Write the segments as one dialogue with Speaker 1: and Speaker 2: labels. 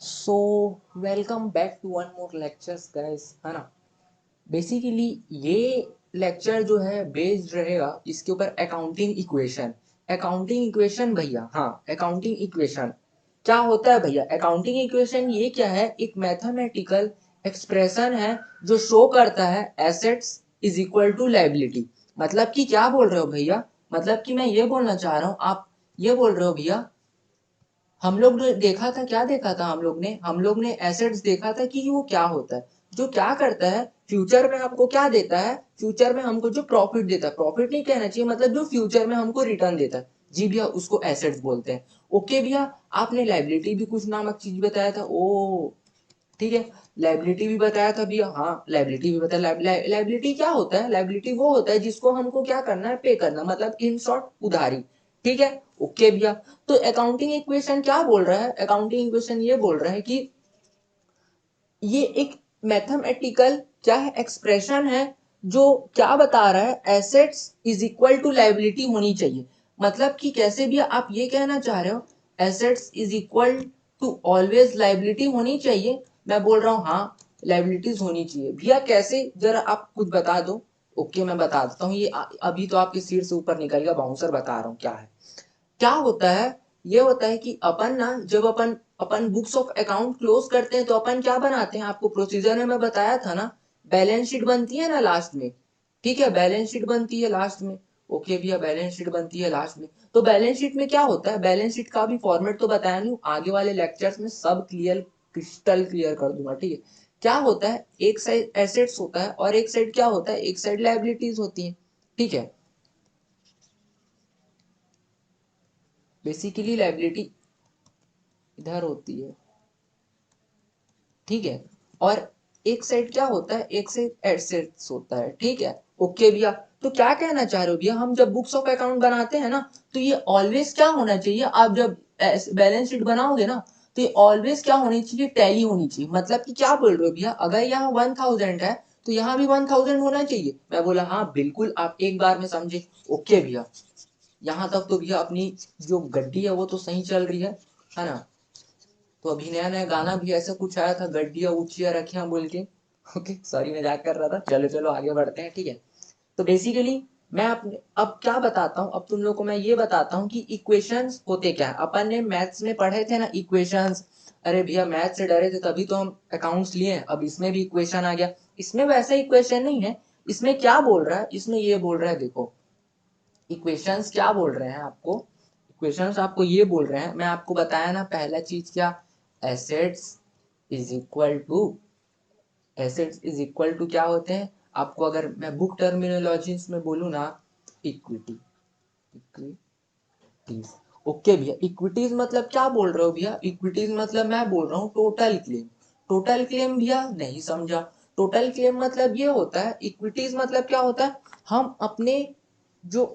Speaker 1: So welcome back to one more lectures guys, है ना। Basically ये लेक्चर जो है बेस्ड रहेगा इसके ऊपर अकाउंटिंग इक्वेशन। अकाउंटिंग इक्वेशन भैया, हाँ अकाउंटिंग इक्वेशन क्या होता है भैया? अकाउंटिंग इक्वेशन ये क्या है? एक मैथमेटिकल एक्सप्रेशन है जो शो करता है assets is equal to liability. मतलब कि क्या बोल रहे हो भैया? मतलब कि मैं ये बोलना चाह रहा हूँ, आप ये बोल रहे हो भैया, हम लोग ने देखा था, क्या देखा था हम लोग ने एसेट्स देखा था कि वो क्या होता है, जो क्या करता है फ्यूचर में हमको क्या देता है। फ्यूचर में हमको जो प्रॉफिट देता है, प्रॉफिट नहीं कहना चाहिए, मतलब जो फ्यूचर में हमको रिटर्न देता है, जी भैया उसको एसेट्स बोलते हैं। ओके भैया, आपने लाइबिलिटी भी कुछ नामक चीज बताया था, ओ ठीक है। लाइबिलिटी भी बताया था भैया, हाँ लाइबिलिटी भी बताया। लाइबिलिटी क्या होता है? लाइबिलिटी वो होता है जिसको हमको क्या करना है, पे करना, मतलब इन शॉर्ट उधारी। ठीक है, ओके भैया। तो अकाउंटिंग इक्वेशन क्या बोल रहा है? अकाउंटिंग इक्वेशन ये बोल रहा है कि ये एक मैथमेटिकल क्या है, एक्सप्रेशन है जो क्या बता रहा है, assets is equal to liability होनी चाहिए। मतलब कि कैसे भी आप ये कहना चाह रहे हो, assets is equal to always liability होनी चाहिए। मैं बोल रहा हूँ हाँ लाइबिलिटीज होनी चाहिए भैया। कैसे, जरा आप कुछ बता दो। ओके मैं बता देता हूँ, ये अभी तो आपके सिर से ऊपर निकल गया, बाउंसर बता रहा हूँ क्या है। क्या होता है, ये होता है कि अपन ना, जब अपन अपन बुक्स ऑफ अकाउंट क्लोज करते हैं तो अपन क्या बनाते हैं, आपको प्रोसीजर में मैं बताया था ना, बैलेंस शीट बनती है ना लास्ट में। ठीक है, बैलेंस शीट बनती है लास्ट में। ओके भैया, बैलेंस शीट बनती है लास्ट में। तो बैलेंस शीट में क्या होता है, बैलेंस शीट का भी फॉर्मेट तो बताया नहीं, आगे वाले लेक्चर्स में सब क्लियर, क्रिस्टल क्लियर कर दूंगा। ठीक है, क्या होता है, एक साइड एसेट्स होता है और एक साइड क्या होता है, एक साइड लायबिलिटीज होती है। ठीक है, बेसिकली लायबिलिटी इधर होती है। ठीक है, और एक साइड क्या होता है, एक साइड एसेट्स होता है। ठीक है, ओके भैया। तो क्या कहना चाह रहे हो भैया, हम जब बुक्स ऑफ अकाउंट बनाते हैं ना, तो ये ऑलवेज क्या होना चाहिए, आप जब बैलेंस शीट बनाओगे ना, तो ये ऑलवेज क्या होनी चाहिए, टैली होनी चाहिए। मतलब कि क्या बोल रहे हो भैया, अगर यहाँ 1000 है तो यहाँ भी 1000 होना चाहिए। मैं बोला हाँ बिल्कुल, आप एक बार में समझे। ओके भैया, यहाँ तक तो भैया अपनी जो गड्डी है वो तो सही चल रही है ना। तो अभी नया नया गाना भी ऐसा कुछ आया था, गड्डिया ऊंचिया रखिया बोल के। ओके सॉरी, मजाक कर रहा था, चलो चलो आगे बढ़ते हैं। ठीक है, तो बेसिकली मैं अपने अब क्या बताता हूँ, अब तुम लोग को मैं ये बताता हूँ कि इक्वेशंस होते क्या है। अपन ने मैथ्स में पढ़े थे ना इक्वेशंस। अरे भैया मैथ से डरे थे तभी तो हम अकाउंट्स लिए हैं, अब इसमें भी इक्वेशन आ गया। इसमें वैसा इक्वेशन नहीं है, इसमें क्या बोल रहा है, इसमें ये बोल रहा है, देखो इक्वेशंस क्या बोल रहे हैं आपको। इक्वेशंस आपको ये बोल रहे हैं, मैं आपको बताया ना पहला चीज क्या, assets is equal to, assets is equal to क्या होते हैं, आपको अगर मैं बुक टर्मिनोलॉजीज में बोलूँ ना, इक्विटी, इक्विटीज। ओके भैया, इक्विटीज मतलब क्या बोल रहे हो भैया, इक्विटीज मतलब मैं बोल रहा हूँ टोटल क्लेम। टोटल क्लेम भैया नहीं समझा। टोटल क्लेम मतलब ये होता है, इक्विटीज मतलब क्या होता है, हम अपने जो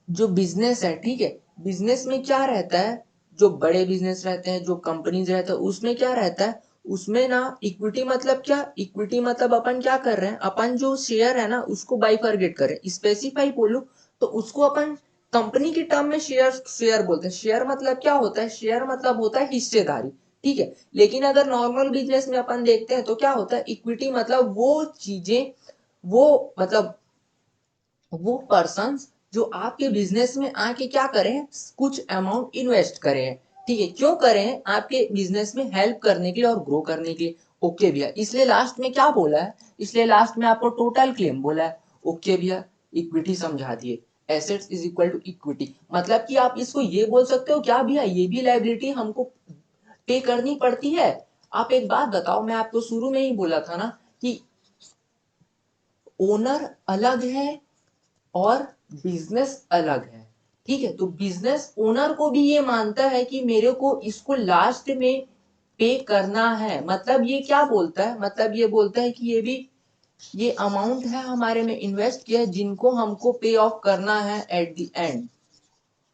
Speaker 1: जो बिजनेस है, ठीक है, बिजनेस में क्या रहता है, जो बड़े बिजनेस रहते हैं, जो कंपनीज रहते हैं, उसमें क्या रहता है, उसमें ना इक्विटी मतलब क्या, इक्विटी मतलब अपन क्या कर रहे हैं, अपन जो शेयर है ना उसको बाइफरगेट कर रहे हैं। स्पेसिफाई बोलूं तो उसको अपन कंपनी की टर्म में शेयर शेयर बोलते हैं। शेयर मतलब क्या होता है, शेयर मतलब होता है हिस्सेदारी। ठीक है, लेकिन अगर नॉर्मल बिजनेस में अपन देखते हैं तो क्या होता है, इक्विटी मतलब वो चीजें, वो मतलब वो पर्सन जो आपके बिजनेस में आके क्या करें, कुछ अमाउंट इन्वेस्ट करें। ठीक है, क्यों करें, आपके बिजनेस में हेल्प करने के लिए और ग्रो करने के लिए। ओके भैया, इसलिए लास्ट में क्या बोला है, इसलिए लास्ट में आपको टोटल क्लेम बोला है। ओके भैया, इक्विटी समझा दिए, assets is equal to equity. मतलब कि आप इसको ये बोल सकते हो क्या भैया, ये भी लाइबिलिटी हमको पे करनी पड़ती है। आप एक बात बताओ, मैं आपको शुरू में ही बोला था ना कि ओनर अलग है और बिजनेस अलग है। ठीक है, तो बिजनेस ओनर को भी ये मानता है कि मेरे को इसको लास्ट में पे करना है। मतलब ये क्या बोलता है, मतलब ये बोलता है कि ये भी, ये अमाउंट है हमारे में इन्वेस्ट किया है जिनको हमको पे ऑफ करना है एट द एंड।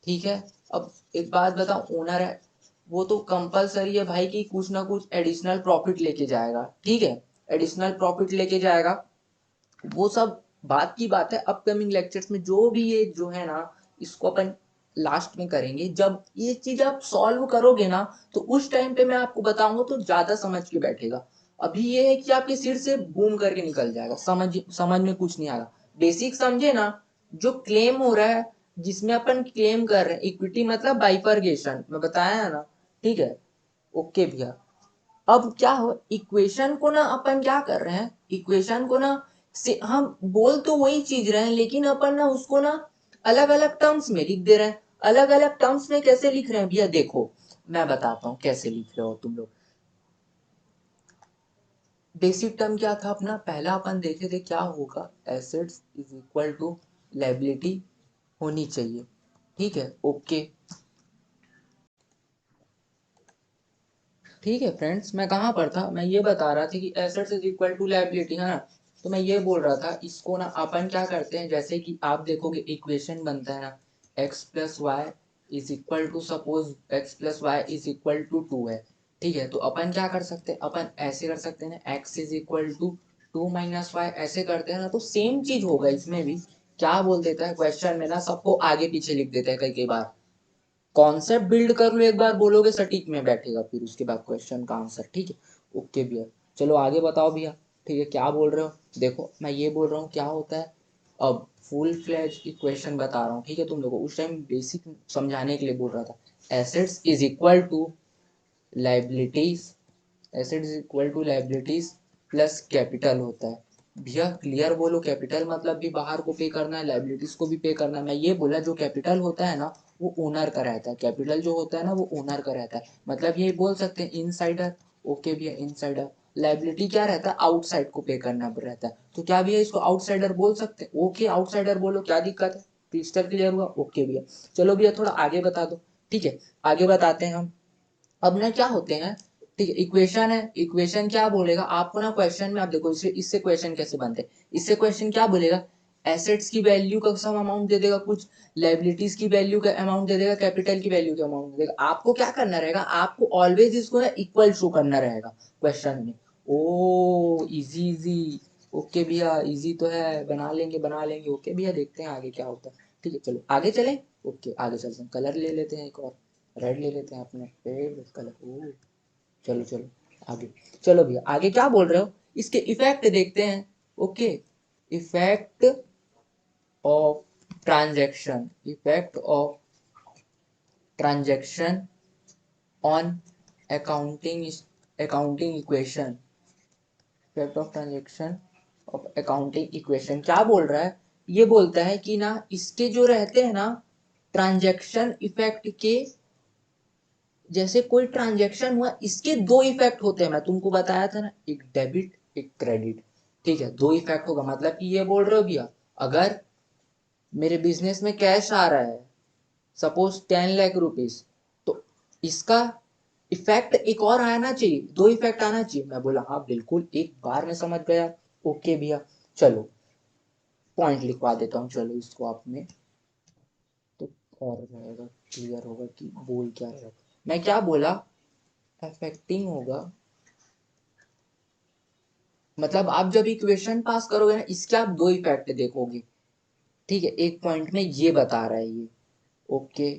Speaker 1: ठीक है, अब एक बात बताओ, ओनर है वो तो कंपलसरी है भाई कि कुछ ना कुछ एडिशनल प्रॉफिट लेके जाएगा। ठीक है, एडिशनल प्रॉफिट लेके जाएगा, वो सब बात की बात है। अपकमिंग लेक्चर्स में जो भी ये जो है ना, इसको अपन लास्ट में करेंगे। जब ये चीज आप सॉल्व करोगे ना तो उस टाइम पे मैं आपको बताऊंगा तो ज्यादा समझ के बैठेगा। अभी ये है कि आपके सिर से बूम करके निकल जाएगा, समझ समझ में कुछ नहीं आएगा। बेसिक समझे ना, जो क्लेम हो रहा है, जिसमें अपन क्लेम कर रहे हैं इक्विटी मतलब बाइफरगेशन, मैं बताया है ना, ठीक है। ओके भैया, अब क्या हो, इक्वेशन को ना अपन क्या कर रहे हैं, इक्वेशन को ना से हम बोल तो वही चीज रहे हैं, लेकिन अपन ना उसको ना अलग अलग टर्म्स में लिख दे रहे हैं। अलग अलग टर्म्स में कैसे लिख रहे हैं भैया, देखो मैं बताता हूँ कैसे लिख रहे हो तुम लोग। बेसिक टर्म क्या था अपना, पहला अपन देखे थे क्या होगा, assets is equal to liability होनी चाहिए, ठीक है। ओके, ठीक है फ्रेंड्स, मैं कहाँ पर था, मैं ये बता रहा था कि assets is equal to liability है ना। तो मैं ये बोल रहा था, इसको ना अपन क्या करते हैं, जैसे कि आप देखोगे इक्वेशन बनता है ना, X plus Y is equal to, suppose X plus Y is equal to 2 है, ठीक है। तो अपन क्या कर सकते हैं, अपन ऐसे कर सकते हैं ना, X is equal to 2 minus Y, ऐसे करते हैं ना, तो सेम चीज होगा इसमें भी। क्या बोल देता है क्वेश्चन में ना, सबको आगे पीछे लिख देता है कई कई बार। कॉन्सेप्ट बिल्ड कर लो एक बार, बोलोगे सटीक में बैठेगा, फिर उसके बाद क्वेश्चन का आंसर, ठीक है। ओके भैया, चलो आगे बताओ भैया, ठीक है क्या बोल रहे हो। देखो मैं ये बोल रहा हूँ क्या होता है, अब फुल फ्लैज इक्वेशन बता रहा हूँ, ठीक है। तुम लोगों को उस टाइम बेसिक समझाने के लिए बोल रहा था, assets is equal to liabilities, asset is equal to liabilities plus capital होता है। भैया क्लियर बोलो, कैपिटल मतलब भी बाहर को पे करना है, लाइबिलिटीज को भी पे करना है। मैं ये बोला जो कैपिटल होता है ना वो ओनर का रहता है, कैपिटल जो होता है ना वो ओनर का रहता है, मतलब ये बोल सकते हैं इनसाइडर। ओके भैया, इनसाइडर। लाइबिलिटी क्या रहता है, आउटसाइड को पे करना रहता है, तो क्या भैया इसको आउटसाइडर बोल सकते हैं। ओके आउटसाइडर बोलो, क्या दिक्कत है, क्रिस्टल क्लियर हुआ। ओके भैया, चलो भैया थोड़ा आगे बता दो, ठीक है। आगे बताते हैं हम। अब ना क्या होते हैं, ठीक है, इक्वेशन है, इक्वेशन क्या बोलेगा आपको ना, क्वेश्चन में आप देखो इससे इससे क्वेश्चन कैसे बनते हैं। इससे क्वेश्चन क्या बोलेगा, एसेट्स की वैल्यू का सम अमाउंट दे देगा कुछ, लाइबिलिटीज की वैल्यू का अमाउंट दे देगा, कैपिटल की वैल्यू का अमाउंट दे देगा। आपको क्या करना रहेगा, आपको ऑलवेज इसको ना इक्वल शो करना रहेगा क्वेश्चन में। ओ इजी इजी, ओके भैया इजी तो है, बना लेंगे बना लेंगे। ओके भैया, देखते हैं आगे क्या होता है, ठीक है चलो आगे चलें। ओके आगे चलते हैं, कलर ले लेते हैं एक और, रेड ले लेते हैं अपने फेवरेट कलर। ओ चलो चलो आगे, चलो भैया आगे क्या बोल रहे हो, इसके इफेक्ट देखते हैं। Okay, effect of transaction, effect of transaction on accounting, accounting equation, effect of transaction of accounting equation क्या बोल रहा है, ये बोलता है कि ना इसके जो रहते हैं ना ट्रांजैक्शन इफेक्ट के, जैसे कोई ट्रांजैक्शन हुआ इसके दो इफेक्ट होते हैं, मैं तुमको बताया था ना, एक डेबिट एक क्रेडिट, ठीक है। दो इफेक्ट होगा, मतलब कि ये बोल रहे हो भैया, अगर मेरे बिजनेस में कैश आ रहा है सपोज 10 लाख रुपीज, तो इसका इफेक्ट एक और आना चाहिए, दो इफेक्ट आना चाहिए। मैं बोला हाँ बिल्कुल, एक बार में समझ गया। ओके भैया, चलो पॉइंट लिखवा देता हूँ, चलो इसको आप में, तो और रहेगा, क्लियर होगा कि बोल क्या रहा है। मैं क्या बोला, अफेक्टिंग होगा, मतलब आप जब इक्वेशन पास करोगे ना इसके आप दो इफेक्ट देखोगे, ठीक है। एक पॉइंट में ये बता रहा है ये, ओके,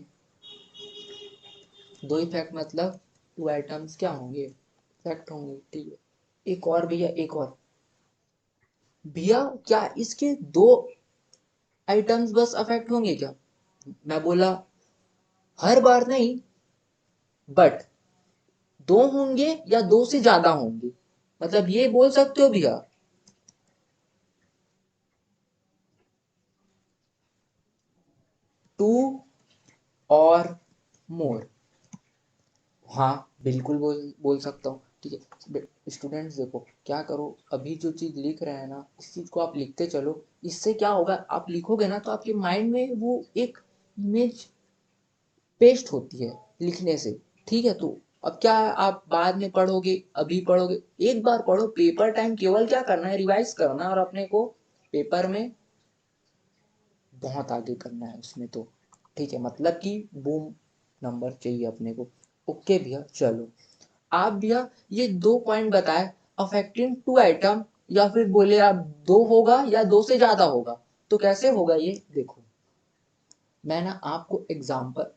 Speaker 1: दो इफेक्ट मतलब टू आइटम्स क्या होंगे, इफेक्ट होंगे, ठीक है। एक और भैया, एक और भैया, क्या इसके दो आइटम्स बस अफेक्ट होंगे क्या, मैं बोला हर बार नहीं, बट दो होंगे या दो से ज्यादा होंगे, मतलब ये बोल सकते हो भैया। टू और मोर, हाँ बिल्कुल बोल बोल सकता हूँ, ठीक है। स्टूडेंट्स देखो क्या करो, अभी जो चीज लिख रहे हैं ना इस चीज को आप लिखते चलो, इससे क्या होगा, आप लिखोगे ना तो आपके माइंड में वो एक इमेज पेस्ट होती है लिखने से, ठीक है। तो अब क्या है, आप बाद में पढ़ोगे, अभी पढ़ोगे, एक बार पढ़ो, पेपर टाइम केवल क्या करना है, रिवाइज करना और अपने को पेपर में बहुत आगे करना है उसमें, तो ठीक है, मतलब कि बूम नंबर चाहिए अपने को। ओके भैया चलो, आप भैया ये दो पॉइंट बताए, अफेक्टिंग टू आइटम, या फिर बोले आप दो होगा या दो से ज्यादा होगा, तो कैसे होगा ये देखो, मैं ना आपको एग्जाम्पल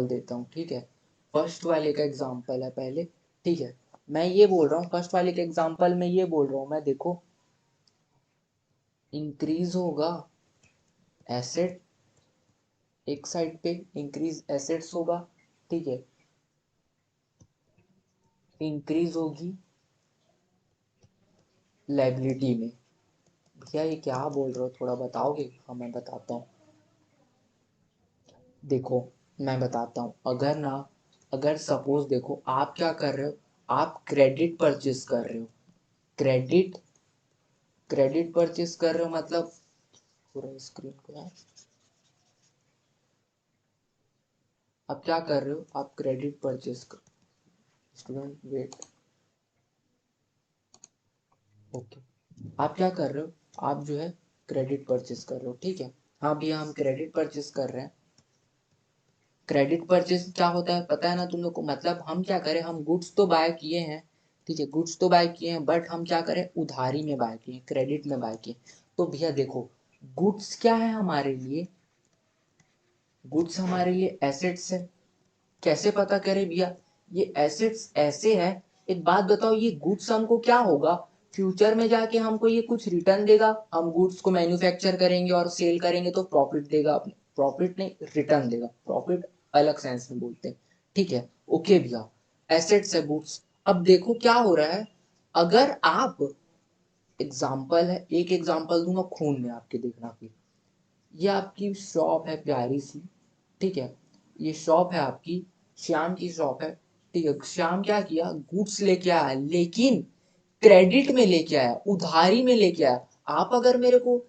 Speaker 1: देता हूँ, ठीक है। फर्स्ट वाले का एग्जाम्पल है पहले, ठीक है। मैं ये बोल रहा हूँ, फर्स्ट वाले के एग्जाम्पल में ये बोल रहा हूँ मैं, देखो इंक्रीज होगा एसेट, एक साइड पे इंक्रीज एसेट्स होगा, ठीक है। इंक्रीज होगी लाइबिलिटी में। भैया ये क्या बोल रहे हो, थोड़ा बताओगे? हाँ मैं बताता हूँ। देखो मैं बताता हूँ, अगर ना, अगर सपोज देखो आप क्या कर रहे हो, आप क्रेडिट परचेस कर रहे हो, क्रेडिट क्रेडिट परचेस कर रहे हो मतलब, पूरा स्क्रीन को यार, आप क्या कर रहे हो, आप क्रेडिट परचेस कर, स्टूडेंट वेट, ओके। आप क्या कर रहे हो, आप जो है क्रेडिट परचेस कर रहे हो, ठीक है। हाँ भैया हम क्रेडिट परचेस कर रहे हैं। क्रेडिट परचेस क्या होता है पता है ना तुम लोग को, मतलब हम क्या करें, हम गुड्स तो बाय किए हैं, ठीक है, गुड्स तो बाय किए हैं, बट हम क्या करें, उधारी में बाय किए, क्रेडिट में बाय किए। तो भैया देखो, गुड्स क्या है हमारे लिए, गुड्स हमारे लिए एसेट्स है। कैसे पता करें भैया, ये एसेट्स ऐसे है, एक बात बताओ, ये गुड्स हमको क्या होगा, फ्यूचर में जाके हमको ये कुछ रिटर्न देगा, हम गुड्स को मैन्युफैक्चर करेंगे और सेल करेंगे तो प्रॉफिट देगा, प्रॉफिट नहीं रिटर्न देगा, प्रॉफिट अलग सेंस में बोलते हैं, ठीक है। ओके भैया, एसेट्स है गुड्स। अब देखो क्या हो रहा है, अगर आप, एग्जाम्पल है, एक एग्जाम्पल दूंगा खून में आपके, देखना फिर। ये आपकी शॉप है प्यारी सी, ठीक है, ये शॉप है आपकी, श्याम की शॉप है, ठीक है। श्याम क्या किया, गुड्स लेके आया, लेकिन क्रेडिट में लेके आया, उधारी में लेके आया। आप अगर मेरे को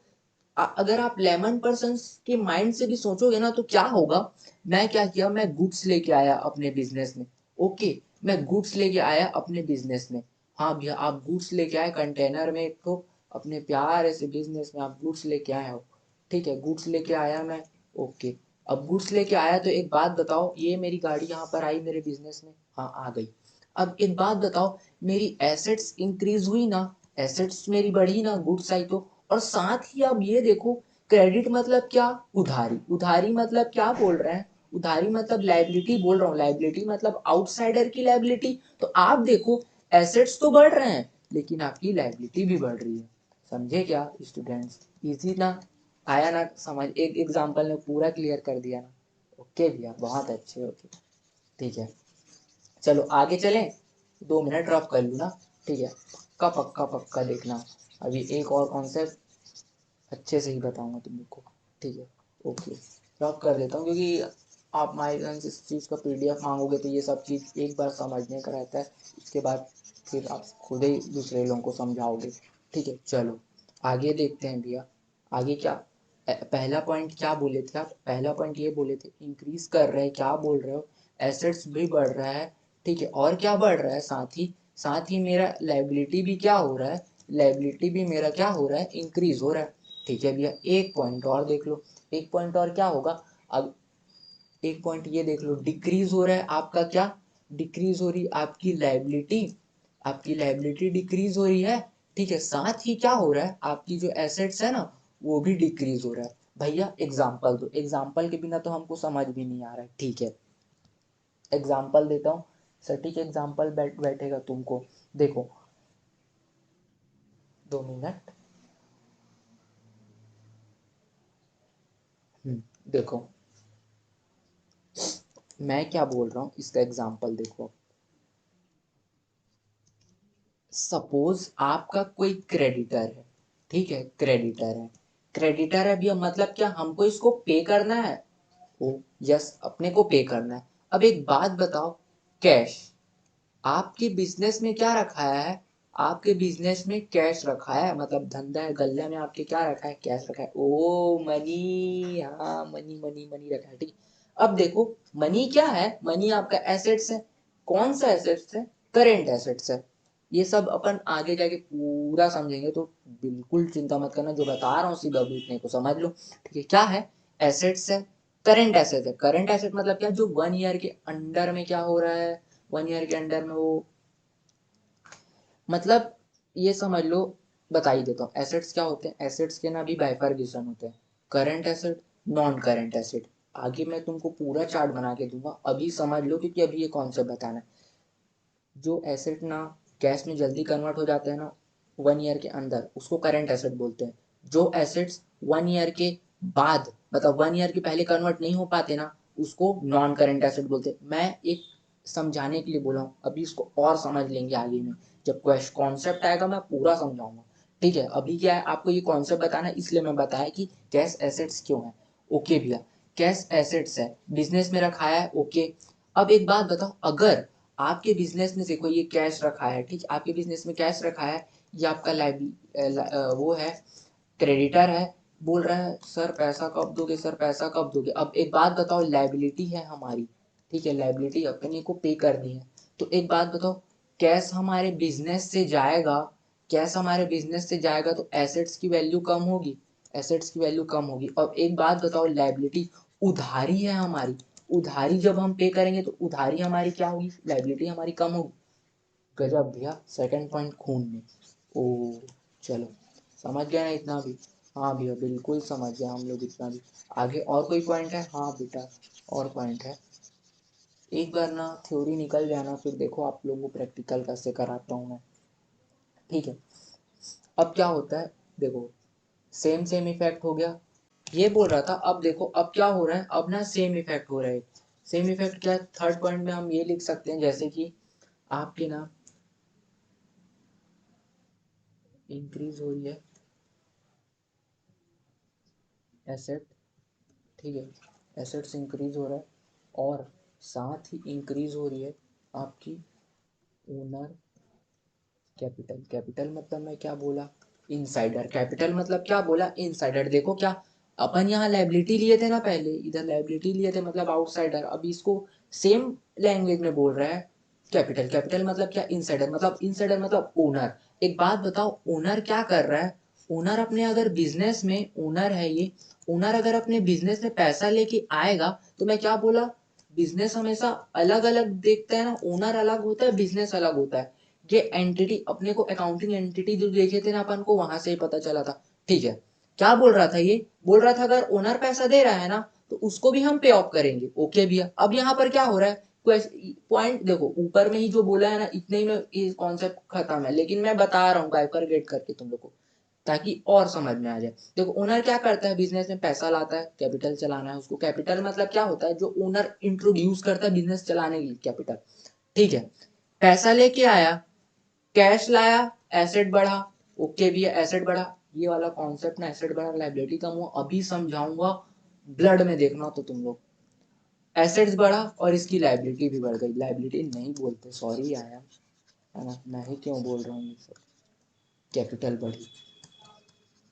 Speaker 1: अगर आप लेमन पर्सन के माइंड से भी सोचोगे ना तो क्या होगा, मैं क्या किया, मैं गुड्स लेके आया अपने बिजनेस में, ओके, मैं गुड्स लेके आया अपने बिजनेस में। हाँ भैया आप गुड्स लेके आए कंटेनर में एक तो, अपने प्यारे से बिजनेस में आप गुड्स लेके आए हो, ठीक है, गुड्स लेके आया मैं, ओके। अब गुड्स लेके आया तो एक बात बताओ, ये मेरी गाड़ी यहाँ पर आई मेरे बिजनेस में, हाँ आ गई। अब एक बात बताओ, मेरी एसेट्स इंक्रीज हुई ना, एसेट्स मेरी बढ़ी ना, गुड्स आई तो। और साथ ही अब ये देखो, क्रेडिट मतलब क्या, उधारी, उधारी मतलब क्या बोल रहे हैं, उधारी मतलब लाइबिलिटी बोल रहा हूँ, लाइबिलिटी मतलब आउटसाइडर की लाइबिलिटी। तो आप देखो, एसेट्स तो बढ़ रहे हैं लेकिन आपकी लाइबिलिटी भी बढ़ रही है। समझे क्या स्टूडेंट्स, इजी ना, आया ना समझ, एक एग्जांपल ने पूरा क्लियर कर दिया ना। ओके भैया बहुत अच्छे, ओके ठीक है। चलो आगे चलें, 2 मिनट ड्रॉप कर लूँ ना, ठीक है, पक्का पक्का पक्का देखना, अभी एक और कॉन्सेप्ट अच्छे से ही बताऊंगा तुम लोग को, ठीक है। ओके ड्रॉप कर देता हूँ, क्योंकि आप माइग्रेंस इस चीज़ का पीडीएफ मांगोगे तो ये सब चीज़ एक बार समझने का रहता है, उसके बाद फिर आप खुद ही दूसरे लोगों को समझाओगे, ठीक है। चलो आगे देखते हैं भैया, आगे क्या, पहला पॉइंट क्या बोले थे आप, पहला पॉइंट ये बोले थे इंक्रीज कर रहे हैं, क्या बोल रहे हो, एसेट्स भी बढ़ रहा है, ठीक है, और क्या बढ़ रहा है, साथ ही मेरा लाइबिलिटी भी क्या हो रहा है, लाइबिलिटी भी मेरा क्या हो रहा है, इंक्रीज हो रहा है, ठीक है भैया। एक पॉइंट और देख लो, एक पॉइंट और क्या होगा, अब एक पॉइंट ये देख लो, डिक्रीज हो रहा है आपका क्या, डिक्रीज हो रही आपकी लाइबिलिटी, आपकी लाइबिलिटी डिक्रीज हो रही है, ठीक है। साथ ही क्या हो रहा है, आपकी जो एसेट्स है ना वो भी डिक्रीज हो रहा है। भैया एग्जाम्पल दो, एग्जाम्पल के बिना तो हमको समझ भी नहीं आ रहा है, ठीक है। एग्जाम्पल देता हूँ, सटीक एग्जाम्पल बैठेगा तुमको, देखो 2 मिनट, देखो मैं क्या बोल रहा हूँ, इसका एग्जाम्पल देखो। सपोज आपका कोई क्रेडिटर है, ठीक है, क्रेडिटर है, क्रेडिटर है भैया, मतलब क्या हमको इसको पे करना है, ओ यस अपने को पे करना है। अब एक बात बताओ, कैश, आपके बिजनेस में क्या रखा है, आपके बिजनेस में कैश रखा है, मतलब धंधा है, गल्ले में आपके क्या रखा है, कैश रखा है, ओ मनी, हाँ मनी मनी मनी रखा है, ठीक। अब देखो मनी क्या है, मनी आपका एसेट्स है, कौन सा एसेट्स है, करेंट एसेट्स है। ये सब अपन आगे जाके पूरा समझेंगे, तो बिल्कुल चिंता मत करना, जो बता रहा हूँ सीधा उतने को समझ लो, ठीक है। क्या है, एसेट्स है, करेंट एसेट है, करेंट एसेट मतलब क्या, जो 1 ईयर के अंडर में क्या हो रहा है, 1 ईयर के अंडर में वो, मतलब ये समझ लो, बता ही देता हूँ एसेट्स क्या होते हैं, एसेट्स के ना भी बाइफर्गेशन होते हैं, current asset, non current asset. आगे मैं तुमको पूरा चार्ट बना के दूंगा, अभी समझ लो क्योंकि अभी ये कॉन्सेप्ट बताना है। जो एसेट ना कैश में जल्दी कन्वर्ट हो जाते हैं ना 1 ईयर के अंदर, उसको करंट एसेट बोलते हैं। जो एसेट्स 1 ईयर के बाद, मतलब 1 ईयर के पहले कन्वर्ट नहीं हो पाते ना, उसको नॉन करंट एसेट बोलते हैं। मैं एक समझाने के लिए बोला हूँ, अभी इसको और समझ लेंगे आगे में, जब कॉन्सेप्ट आएगा मैं पूरा समझाऊंगा। ठीक है, अभी क्या है, आपको ये कॉन्सेप्ट बताना है, इसलिए मैं बताया कि कैश एसेट्स क्यों है। ओके भैया, कैश एसेट्स है, बिजनेस में रखा है, ओके। अब एक बात बताओ, अगर आपके बिजनेस में देखो ये कैश रखा है, ठीक, आपके बिजनेस में कैश रखा है, ये आपका वो है, क्रेडिटर है, बोल रहा है सर पैसा कब दोगे, सर पैसा कब दोगे। अब एक बात बताओ, लाइबिलिटी है हमारी, ठीक है, लाइबिलिटी अपने को पे करनी है। तो एक बात बताओ, कैश हमारे बिजनेस से जाएगा, कैश हमारे बिजनेस से जाएगा तो एसेट्स की वैल्यू कम होगी, एसेट्स की वैल्यू कम होगी। और एक बात बताओ, लाइबिलिटी उधारी है हमारी, उधारी जब हम पे करेंगे तो उधारी हमारी क्या होगी, लाइबिलिटी हमारी कम होगी। गजब भैया, सेकंड पॉइंट खून में। ओ चलो, समझ गया ना इतना भी। हाँ भैया बिल्कुल समझ गया हम लोग इतना भी। आगे और कोई पॉइंट है? हाँ बेटा, और पॉइंट है। एक बार ना थ्योरी निकल जाना, फिर देखो आप लोगों को प्रैक्टिकल कैसे कराता हूँ मैं। ठीक है, अब क्या होता है, देखो सेम सेम इफेक्ट हो गया, ये बोल रहा था। अब देखो अब क्या हो रहा है, अब ना सेम इफेक्ट हो रहा है। सेम इफेक्ट क्या, थर्ड पॉइंट में हम ये लिख सकते हैं, जैसे कि आपकी ना इंक्रीज हो रही है एसेट, ठीक है, एसेट्स इंक्रीज हो रहा है, और साथ ही इंक्रीज हो रही है आपकी ओनर कैपिटल। कैपिटल मतलब मैं क्या बोला, इनसाइडर। कैपिटल मतलब क्या बोला, इनसाइडर। देखो क्या, अपन यहाँ लाइबिलिटी लिए थे ना पहले, इधर लाइबिलिटी लिए थे मतलब आउटसाइडर, अभी इसको सेम लैंग्वेज में बोल रहा है कैपिटल। कैपिटल मतलब क्या, इनसाइडर। मतलब इनसाइडर मतलब ओनर। एक बात बताओ, ओनर क्या कर रहा है, ओनर अपने अगर बिजनेस में, ओनर है ये, ओनर अगर अपने बिजनेस में पैसा लेके आएगा, तो मैं क्या बोला, बिजनेस हमेशा अलग अलग देखता है ना, ओनर अलग होता है, बिजनेस अलग होता है। ये एंटिटी अपने को, अकाउंटिंग एंटिटी जो देखे थे ना अपन को, वहां से ही पता चला था। ठीक है, क्या बोल रहा था ये, बोल रहा था अगर ओनर पैसा दे रहा है ना, तो उसको भी हम पे ऑफ करेंगे। ओके भैया, अब यहाँ पर क्या हो रहा है, पॉइंट देखो, ऊपर में ही जो बोला है ना, इतने ही में ये कॉन्सेप्ट खत्म है, लेकिन मैं बता रहा हूँ गाइकर गेट करके तुम लोग को, ताकि और समझ में आ जाए। देखो ओनर क्या करता है, बिजनेस में पैसा लाता है, कैपिटल चलाना है उसको। कैपिटल मतलब क्या होता है, जो ओनर इंट्रोड्यूस करता है बिजनेस चलाने के लिए, कैपिटल। ठीक है, पैसा लेके आया, कैश लाया, एसेट बढ़ा। ओके भी है, एसेट बढ़ा, ये वाला कॉन्सेप्ट ना, एसेट बढ़ा लाइबिलिटी कम हुआ, अभी समझाऊंगा, ब्लड में देखना तो तुम लोग। एसेट्स बढ़ा और इसकी लाइबिलिटी भी बढ़ गई, लाइबिलिटी नहीं बोलते, सॉरी आया, है ना, मैं ही क्यों बोल रहा हूँ ये सब। कैपिटल बढ़ी,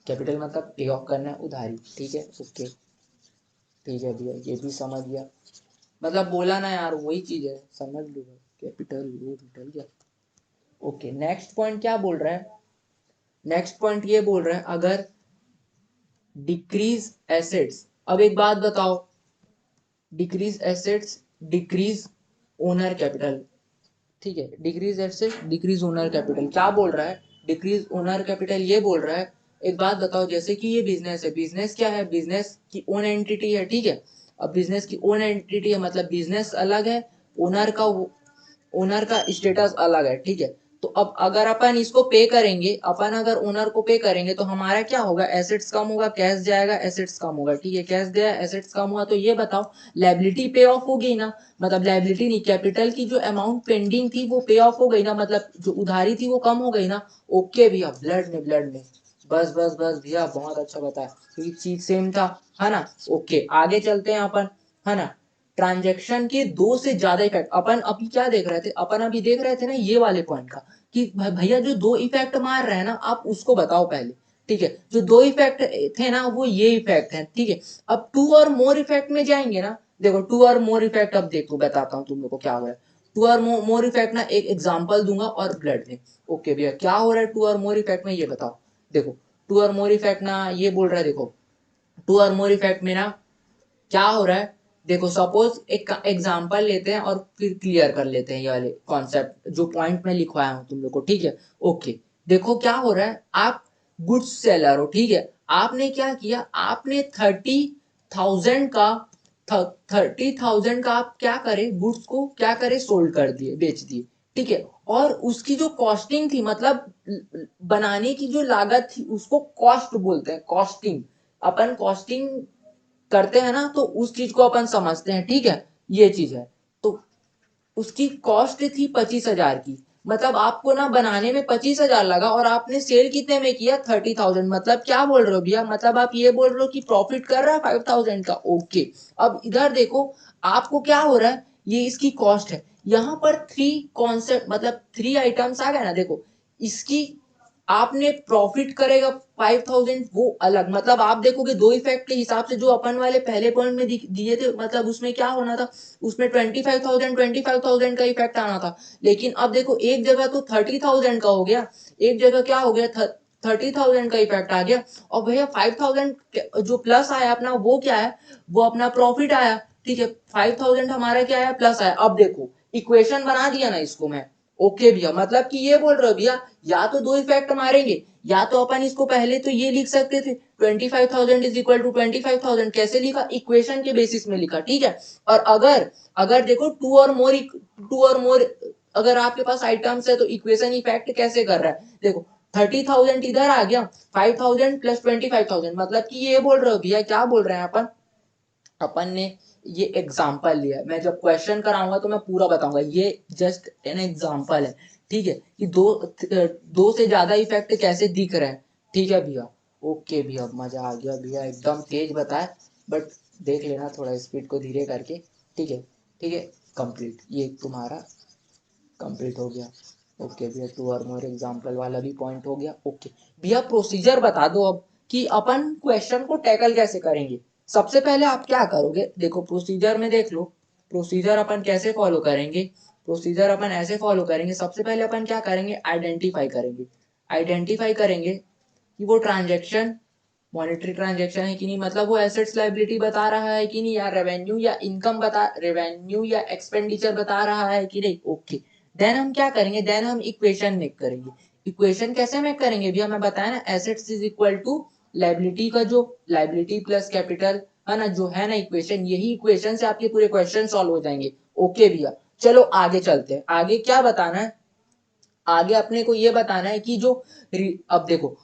Speaker 1: कैपिटल मतलब पे ऑफ करना है, उधारी। ठीक है, ओके, ठीक है भैया, ये भी समझ गया। मतलब बोला ना यार, वही चीज है, समझ लो। कैपिटल वो कैपिटल क्या। ओके, नेक्स्ट पॉइंट क्या बोल रहा है, नेक्स्ट पॉइंट ये बोल रहा है, अगर डिक्रीज एसेट्स। अब एक बात बताओ, decrease assets, decrease owner capital. ठीक है, decrease asset, decrease owner capital, क्या बोल रहा है, डिक्रीज ओनर कैपिटल ये बोल रहा है। एक बात बताओ, जैसे कि ये बिजनेस है, बिजनेस क्या है, बिजनेस की ओन एंटिटी है, ठीक है। अब बिजनेस की ओन एंटिटी है मतलब बिजनेस अलग है, ओनर का, ओनर का स्टेटस अलग है, ठीक है। तो अब अगर अपन इसको पे करेंगे, अपन अगर ओनर को पे करेंगे तो हमारा क्या होगा, एसेट्स कम होगा, कैश जाएगा, एसेट्स कम होगा। ठीक है, कैश गया, एसेट्स कम हुआ, तो ये बताओ लाइबिलिटी पे ऑफ हो गई ना, मतलब लाइबिलिटी नहीं, कैपिटल की जो अमाउंट पेंडिंग थी वो पे ऑफ हो गई ना, मतलब जो उधारी थी वो कम हो गई ना। ओके भैया, ब्लड में, ब्लड में। बस बस बस भैया, बहुत अच्छा बताया, क्योंकि चीज सेम था, है ना। ओके, आगे चलते हैं अपन, है ना। ट्रांजेक्शन के दो से ज्यादा इफेक्ट, अपन अभी क्या देख रहे थे, अपन अभी देख रहे थे ना ये वाले पॉइंट का, कि भैया जो दो इफेक्ट मार रहे हैं ना, आप उसको बताओ पहले। ठीक है, जो दो इफेक्ट थे ना, वो ये इफेक्ट है, ठीक है। अब टू और मोर इफेक्ट में जाएंगे ना, देखो टू और मोर इफेक्ट, अब देखो बताता हूँ तुम लोग को क्या हो रहा है। टू और मोर इफेक्ट ना, एक एग्जांपल दूंगा, और ब्लड में। ओके भैया, क्या हो रहा है टू और मोर इफेक्ट में, ये बताओ। देखो टू और मोर इफेक्ट ना, ये बोल रहा है, देखो टू और मोर इफेक्ट में ना क्या हो रहा है, देखो सपोज एक एग्जांपल लेते हैं और फिर क्लियर कर लेते हैं ये वाले कॉन्सेप्ट जो पॉइंट में लिखवाया हूं तुम लोग को, ठीक है। ओके, देखो क्या हो रहा है, आप गुड्स सेलर हो, ठीक है। आपने क्या किया, आपने 30,000 का आप क्या करे, गुड्स को क्या करे, सोल्ड कर दिए, बेच दिए, ठीक है। और उसकी जो कॉस्टिंग थी, मतलब बनाने की जो लागत थी, उसको कॉस्ट बोलते हैं, कॉस्टिंग। अपन कॉस्टिंग करते हैं ना, तो उस चीज को अपन समझते हैं, ठीक है। ये चीज है। तो उसकी कॉस्ट थी 25,000 की, मतलब आपको ना बनाने में 25,000 लगा और आपने सेल कितने में किया, 30,000। मतलब क्या बोल रहे हो भैया, मतलब आप ये बोल रहे हो कि प्रॉफिट कर रहा है 5,000 का। ओके, अब इधर देखो, आपको क्या हो रहा है, ये इसकी कॉस्ट है। यहाँ पर थ्री कॉन्सेप्ट, मतलब थ्री आइटम्स आ गए ना, देखो। इसकी आपने प्रॉफिट करेगा 5,000, वो अलग, मतलब आप देखोगे दो इफेक्ट के हिसाब से, जो अपन वाले पहले पॉइंट में दिए थे, मतलब उसमें क्या होना था, उसमें 25,000 का इफेक्ट आना था। लेकिन अब देखो, एक जगह तो 30,000 का हो गया, एक जगह क्या हो गया, 30,000 का इफेक्ट आ गया। और भैया 5,000 जो प्लस आया अपना, वो क्या है, वो अपना प्रॉफिट आया, ठीक है। 5,000 हमारा क्या है, प्लस आया। अब देखो, इक्वेशन बना दिया ना इसको मैं। ओके भैया, मतलब कि ये बोल रहे हो भैया, या तो दो इफेक्ट मारेंगे, या तो अपन इसको पहले तो ये लिख सकते थे 25,000 इज इक्वल टू 25,000। कैसे लिखा, इक्वेशन के बेसिस में लिखा, ठीक है। और अगर अगर देखो टू और मोर अगर आपके पास आइटम्स है, तो इक्वेशन इफेक्ट कैसे कर रहा है, देखो 30,000 इधर आ गया, 5,000 प्लस 25,000, मतलब कि ये बोल रहे हो भैया, क्या बोल रहे हैं अपन, अपन ने ये एग्जाम्पल लिया है। मैं जब क्वेश्चन कराऊंगा तो मैं पूरा बताऊंगा, ये जस्ट एन एग्जाम्पल है, ठीक है, कि दो से ज्यादा इफेक्ट कैसे दिख रहे हैं, ठीक है भैया। ओके भैया, मजा आ गया भैया, एकदम तेज बताए, बट देख लेना थोड़ा स्पीड को धीरे करके, ठीक है। ठीक है, कंप्लीट, ये तुम्हारा कंप्लीट हो गया। ओके भैया, टू और मोर एग्जाम्पल वाला भी पॉइंट हो गया। ओके भैया, प्रोसीजर बता दो अब, कि अपन क्वेश्चन को टैकल कैसे करेंगे। सबसे पहले आप क्या करोगे, देखो प्रोसीजर में देख लो, प्रोसीजर अपन कैसे फॉलो करेंगे। प्रोसीजर अपन ऐसे फॉलो करेंगे, सबसे पहले अपन क्या करेंगे, आइडेंटिफाई करेंगे। आइडेंटिफाई करेंगे कि वो ट्रांजेक्शन मॉनेटरी ट्रांजेक्शन है कि नहीं, मतलब वो एसेट्स लायबिलिटी बता रहा है कि नहीं, या रेवेन्यू या इनकम बता, रेवेन्यू या एक्सपेंडिचर बता रहा है कि नहीं। ओके, देन हम क्या करेंगे, देन हम इक्वेशन मेक करेंगे। इक्वेशन कैसे मेक करेंगे भैया, मैं बताया ना, assets is equal to liability का जो लायबिलिटी प्लस कैपिटल है ना, जो है ना इक्वेशन, यही इक्वेशन से आपके पूरे क्वेश्चन सॉल्व हो जाएंगे। ओके भैया, चलो आगे चलते हैं, आगे क्या बताना है, आगे अपने को ये बताना है कि जो अब देखो,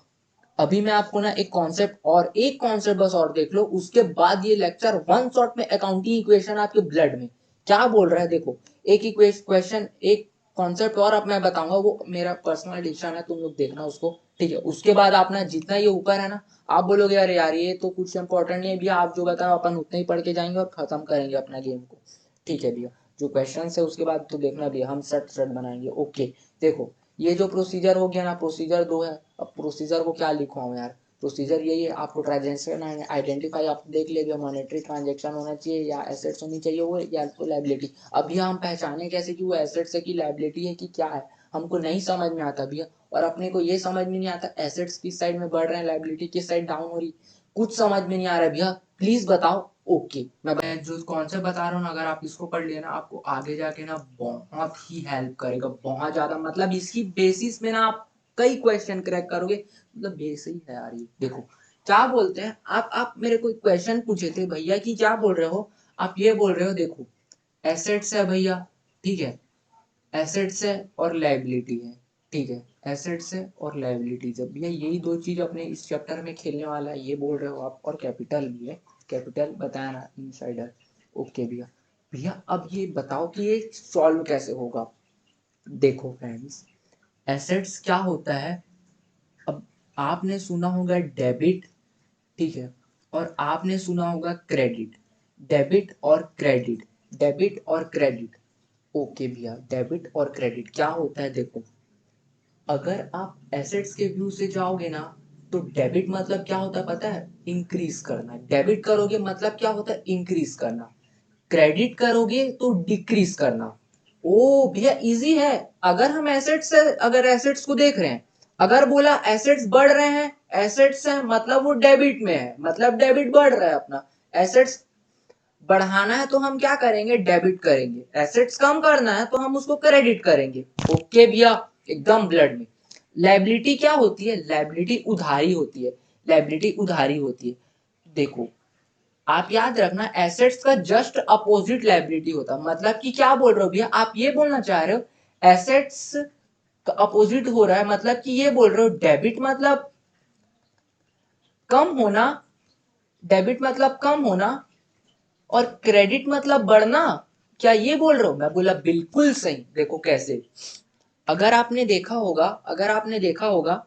Speaker 1: अभी मैं आपको ना एक कॉन्सेप्ट, और एक कॉन्सेप्ट बस और देख लो, उसके बाद ये लेक्चर वन शॉट में अकाउंटिंग इक्वेशन आपके ब्लड में क्या बोल रहा है। देखो, एक क्वेश्चन, एक कॉन्सेप्ट और अब मैं बताऊंगा, वो मेरा पर्सनल डिसीजन है, तुम लोग देखना उसको, ठीक है। उसके बाद आप ना जितना ये ऊपर है ना, आप बोलोगे अरे यार ये तो कुछ इंपॉर्टेंट नहीं है भैया, आप जो बताओ अपन उतना ही पढ़ के जाएंगे और खत्म करेंगे अपना गेम को, ठीक है भैया। जो क्वेश्चन है उसके बाद तो देखना भैया, हम सट सट बनाएंगे। ओके, देखो, ये जो प्रोसीजर हो गया ना, प्रोसीजर दो है। अब प्रोसीजर को क्या लिखवाऊं यार, प्रोसीजर यही है, आपको ट्रांजेक्शन आइडेंटिफाई आप देख लेंगे, मॉनेटरी ट्रांजेक्शन होना चाहिए, या एसेट्स होनी चाहिए वो, या तो लाइबिलिटी। अभी हम पहचाने कैसे कि वो एसेट्स है कि लाइबिलिटी है कि क्या है, हमको नहीं समझ में आता भैया। और अपने को ये समझ में नहीं आता एसेट्स किस साइड में बढ़ रहे हैं, लाइबिलिटी किस साइड डाउन हो रही, कुछ समझ में नहीं आ रहा है भैया, प्लीज बताओ। ओके, मैं जो कॉन्सेप्ट बता रहा हूँ ना, अगर आप इसको पढ़ लिए ना, आपको आगे जाके ना बहुत ही हेल्प करेगा, बहुत ज्यादा, मतलब इसकी बेसिस में ना आप कई क्वेश्चन क्रैक करोगे, मतलब बेसिक है यार ये। देखो क्या बोलते हैं, आप मेरे को क्वेश्चन पूछे थे भैया कि क्या बोल रहे हो, आप ये बोल रहे हो, देखो एसेट्स है भैया, ठीक है, एसेट्स है और लाइबिलिटी है, ठीक है, एसेट्स है और लाइबिलिटी, जब भैया यही दो चीज अपने इस चैप्टर में खेलने वाला है, ये बोल रहे हो आप, और कैपिटल भी है, कैपिटल बताया ना, इनसाइडर। ओके भैया, भैया अब ये बताओ कि ये सॉल्व कैसे होगा। देखो फ्रेंड्स, एसेट्स क्या होता है, अब आपने सुना होगा डेबिट, ठीक है, और आपने सुना होगा क्रेडिट, डेबिट और क्रेडिट, डेबिट और क्रेडिट। ओके भैया, डेबिट और क्रेडिट क्या होता है, देखो, अगर आप एसेट्स के व्यू से जाओगे ना, तो डेबिट मतलब क्या होता है पता है, इंक्रीज करना। डेबिट करोगे मतलब क्या होता है, इंक्रीज करना। क्रेडिट करोगे तो डिक्रीज करना। ओ भैया, इजी है। अगर हम एसेट्स से, अगर एसेट्स को देख रहे हैं, अगर बोला एसेट्स बढ़ रहे हैं, एसेट्स है मतलब वो डेबिट में है, मतलब डेबिट बढ़ रहा है अपना। एसेट्स बढ़ाना है तो हम क्या करेंगे, डेबिट करेंगे। एसेट्स कम करना है तो हम उसको क्रेडिट करेंगे। ओके भैया, एकदम ब्लड में। लाइबिलिटी क्या होती है, लाइबिलिटी उधारी होती है, लाइबिलिटी उधारी होती है। देखो, आप याद रखना एसेट्स का जस्ट अपोजिट लाइबिलिटी होता, मतलब कि क्या बोल रहे हो भैया, आप ये बोलना चाह रहे हो एसेट्स का अपोजिट हो रहा है, मतलब कि ये बोल रहे हो डेबिट मतलब कम होना, डेबिट मतलब कम होना और क्रेडिट मतलब बढ़ना, क्या ये बोल रहे हो? मैं बोला बिल्कुल सही। देखो कैसे, अगर आपने देखा होगा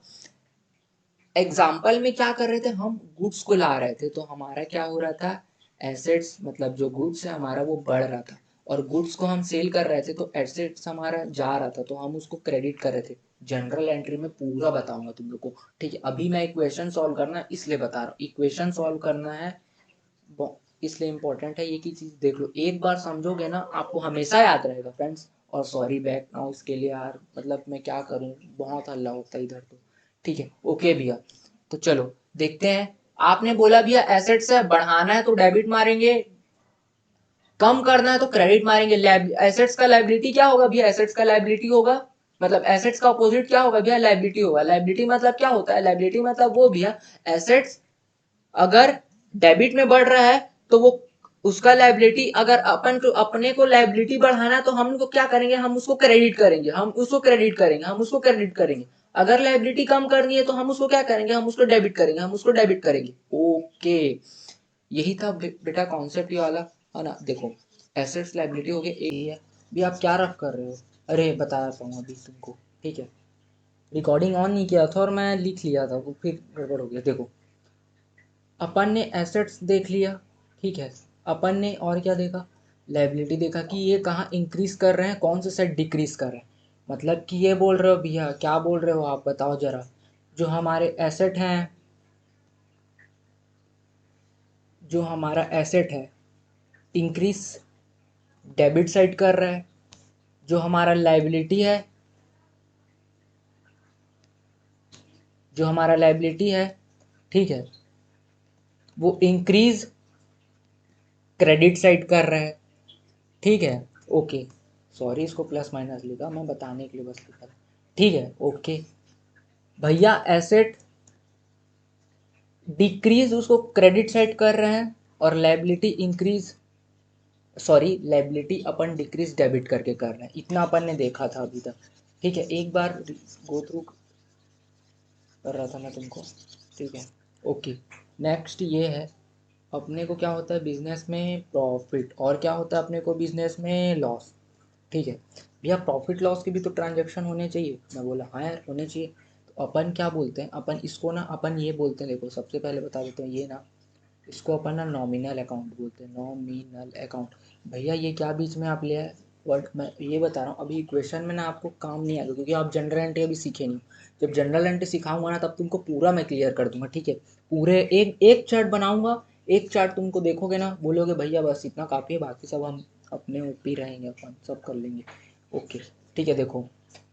Speaker 1: एग्जाम्पल में क्या कर रहे थे, हम गुड्स को ला रहे थे तो हमारा क्या हो रहा था, एसेट्स मतलब जो गुड्स है हमारा वो बढ़ रहा था, और गुड्स को हम सेल कर रहे थे तो एसेट्स हमारा जा रहा था, तो हम उसको क्रेडिट कर रहे थे। जनरल एंट्री में पूरा बताऊंगा तुम लोग को, ठीक है? अभी मैं इक्वेशन सॉल्व करना इसलिए बता रहा हूँ, इक्वेशन सॉल्व करना है इसलिए इम्पोर्टेंट है, ये की चीज देख लो, एक बार समझोगे ना आपको हमेशा याद रहेगा फ्रेंड्स। और सॉरी बैक नाउ इसके लिए यार, मतलब मैं क्या करूँ, बहुत हल्ला होता है इधर तो। ठीक है, ओके भैया, तो चलो देखते हैं। आपने बोला भैया एसेट्स है, बढ़ाना है तो डेबिट मारेंगे, कम करना है तो क्रेडिट मारेंगे। एसेट्स का लाइबिलिटी क्या होगा भैया, एसेट्स का लाइबिलिटी होगा, मतलब एसेट्स का अपोजिट क्या होगा भैया, लाइबिलिटी होगा। लाइबिलिटी मतलब क्या होता है, लाइबिलिटी मतलब वो भैया, एसेट्स अगर डेबिट में बढ़ रहा है तो वो उसका लाइबिलिटी, अगर अपन को अपने को लाइबिलिटी बढ़ाना है तो हम को क्या करेंगे, हम उसको क्रेडिट करेंगे, हम उसको क्रेडिट करेंगे, हम उसको क्रेडिट करेंगे। अगर लाइबिलिटी कम करनी है तो हम उसको क्या करेंगे, हम उसको डेबिट करेंगे, हम उसको डेबिट करेंगे। ओके, यही था बेटा कॉन्सेप्ट ये वाला, है ना? देखो एसेट्स लाइबिलिटी हो गया, ये है भी। आप क्या रफ कर रहे हो? अरे बताया था अभी तुमको, ठीक है? रिकॉर्डिंग ऑन नहीं किया था और मैं लिख लिया था तो फिर गड़बड़ हो गया। देखो अपन ने एसेट्स देख लिया, ठीक है? अपन ने और क्या देखा, लाइबिलिटी देखा कि ये कहाँ इंक्रीज कर रहे हैं, कौन से सेट डिक्रीज कर रहे हैं। मतलब कि ये बोल रहे हो भैया, क्या बोल रहे हो आप बताओ जरा, जो हमारे एसेट हैं, जो हमारा एसेट है इंक्रीज डेबिट साइड कर रहा है, जो हमारा लाइबिलिटी है, जो हमारा लाइबिलिटी है, ठीक है, वो इंक्रीज क्रेडिट साइड कर रहा है, ठीक है? ओके, सॉरी इसको प्लस माइनस लिखा, मैं बताने के लिए बस लिखा था, ठीक है? ओके भैया, एसेट डिक्रीज उसको क्रेडिट साइड कर रहे हैं और लाइबिलिटी इंक्रीज, सॉरी लाइबिलिटी अपन डिक्रीज डेबिट करके कर रहे हैं। इतना अपन ने देखा था अभी तक, ठीक है? एक बार गो थ्रू कर रहा था मैं तुमको, ठीक है? ओके, नेक्स्ट ये है, अपने को क्या होता है बिजनेस में प्रॉफिट, और क्या होता है अपने को बिजनेस में लॉस, ठीक है? भैया प्रॉफिट लॉस के भी तो ट्रांजेक्शन होने चाहिए। मैं बोला हाँ यार होने चाहिए। तो अपन क्या बोलते हैं, अपन इसको ना अपन ये बोलते हैं, देखो सबसे पहले बता देते हैं, ये ना इसको अपन ना नॉमिनल अकाउंट बोलते हैं, नॉमिनल अकाउंट। भैया ये क्या बीच में आप ले आए वर्ड, मैं ये बता रहा हूँ अभी इक्वेशन में ना आपको काम नहीं आएगा, क्योंकि आप जनरल एंट्री अभी सीखे नहीं। जब जनरल एंट्री सिखाऊंगा ना तब तुमको पूरा मैं क्लियर कर दूंगा, ठीक है? पूरे एक एक चार्ट बनाऊंगा, एक चार्ट तुमको देखोगे ना बोलोगे भैया बस इतना काफ़ी है, बाकी सब हम अपने ऊपर ही रहेंगे, अपन सब कर लेंगे। ओके, ठीक है? देखो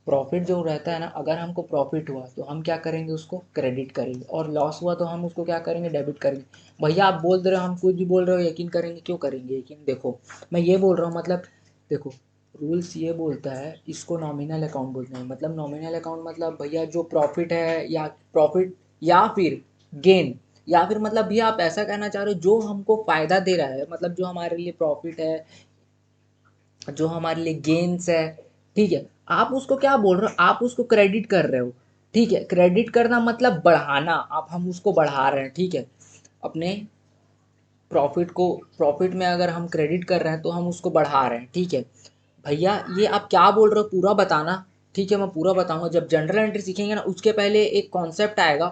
Speaker 1: प्रॉफिट जो रहता है ना, अगर हमको प्रॉफिट हुआ तो हम क्या करेंगे, उसको क्रेडिट करेंगे, और लॉस हुआ तो हम उसको क्या करेंगे, डेबिट करेंगे। भैया आप बोल दे रहे हो, हम कुछ भी बोल रहे हो यकीन करेंगे, क्यों करेंगे यकीन? देखो मैं ये बोल रहा हूँ, मतलब देखो रूल्स ये बोलता है, इसको नॉमिनल अकाउंट बोलते हैं। मतलब नॉमिनल अकाउंट मतलब भैया जो प्रॉफिट है, या प्रॉफिट या फिर गेन, या फिर मतलब भैया आप ऐसा कहना चाह रहे हो जो हमको फ़ायदा दे रहा है, मतलब जो हमारे लिए प्रॉफिट है, जो हमारे लिए गेन्स है, ठीक है? आप उसको क्या बोल रहे हो, आप उसको क्रेडिट कर रहे हो, ठीक है? क्रेडिट करना मतलब बढ़ाना, आप हम उसको बढ़ा रहे हैं, ठीक है? अपने प्रॉफिट को, प्रॉफिट में अगर हम क्रेडिट कर रहे हैं तो हम उसको बढ़ा रहे हैं, ठीक है? भैया ये आप क्या बोल रहे हो पूरा बताना, ठीक है? मैं पूरा बताऊंगा। जब जनरल एंट्री सीखेंगे ना उसके पहले एक कॉन्सेप्ट आएगा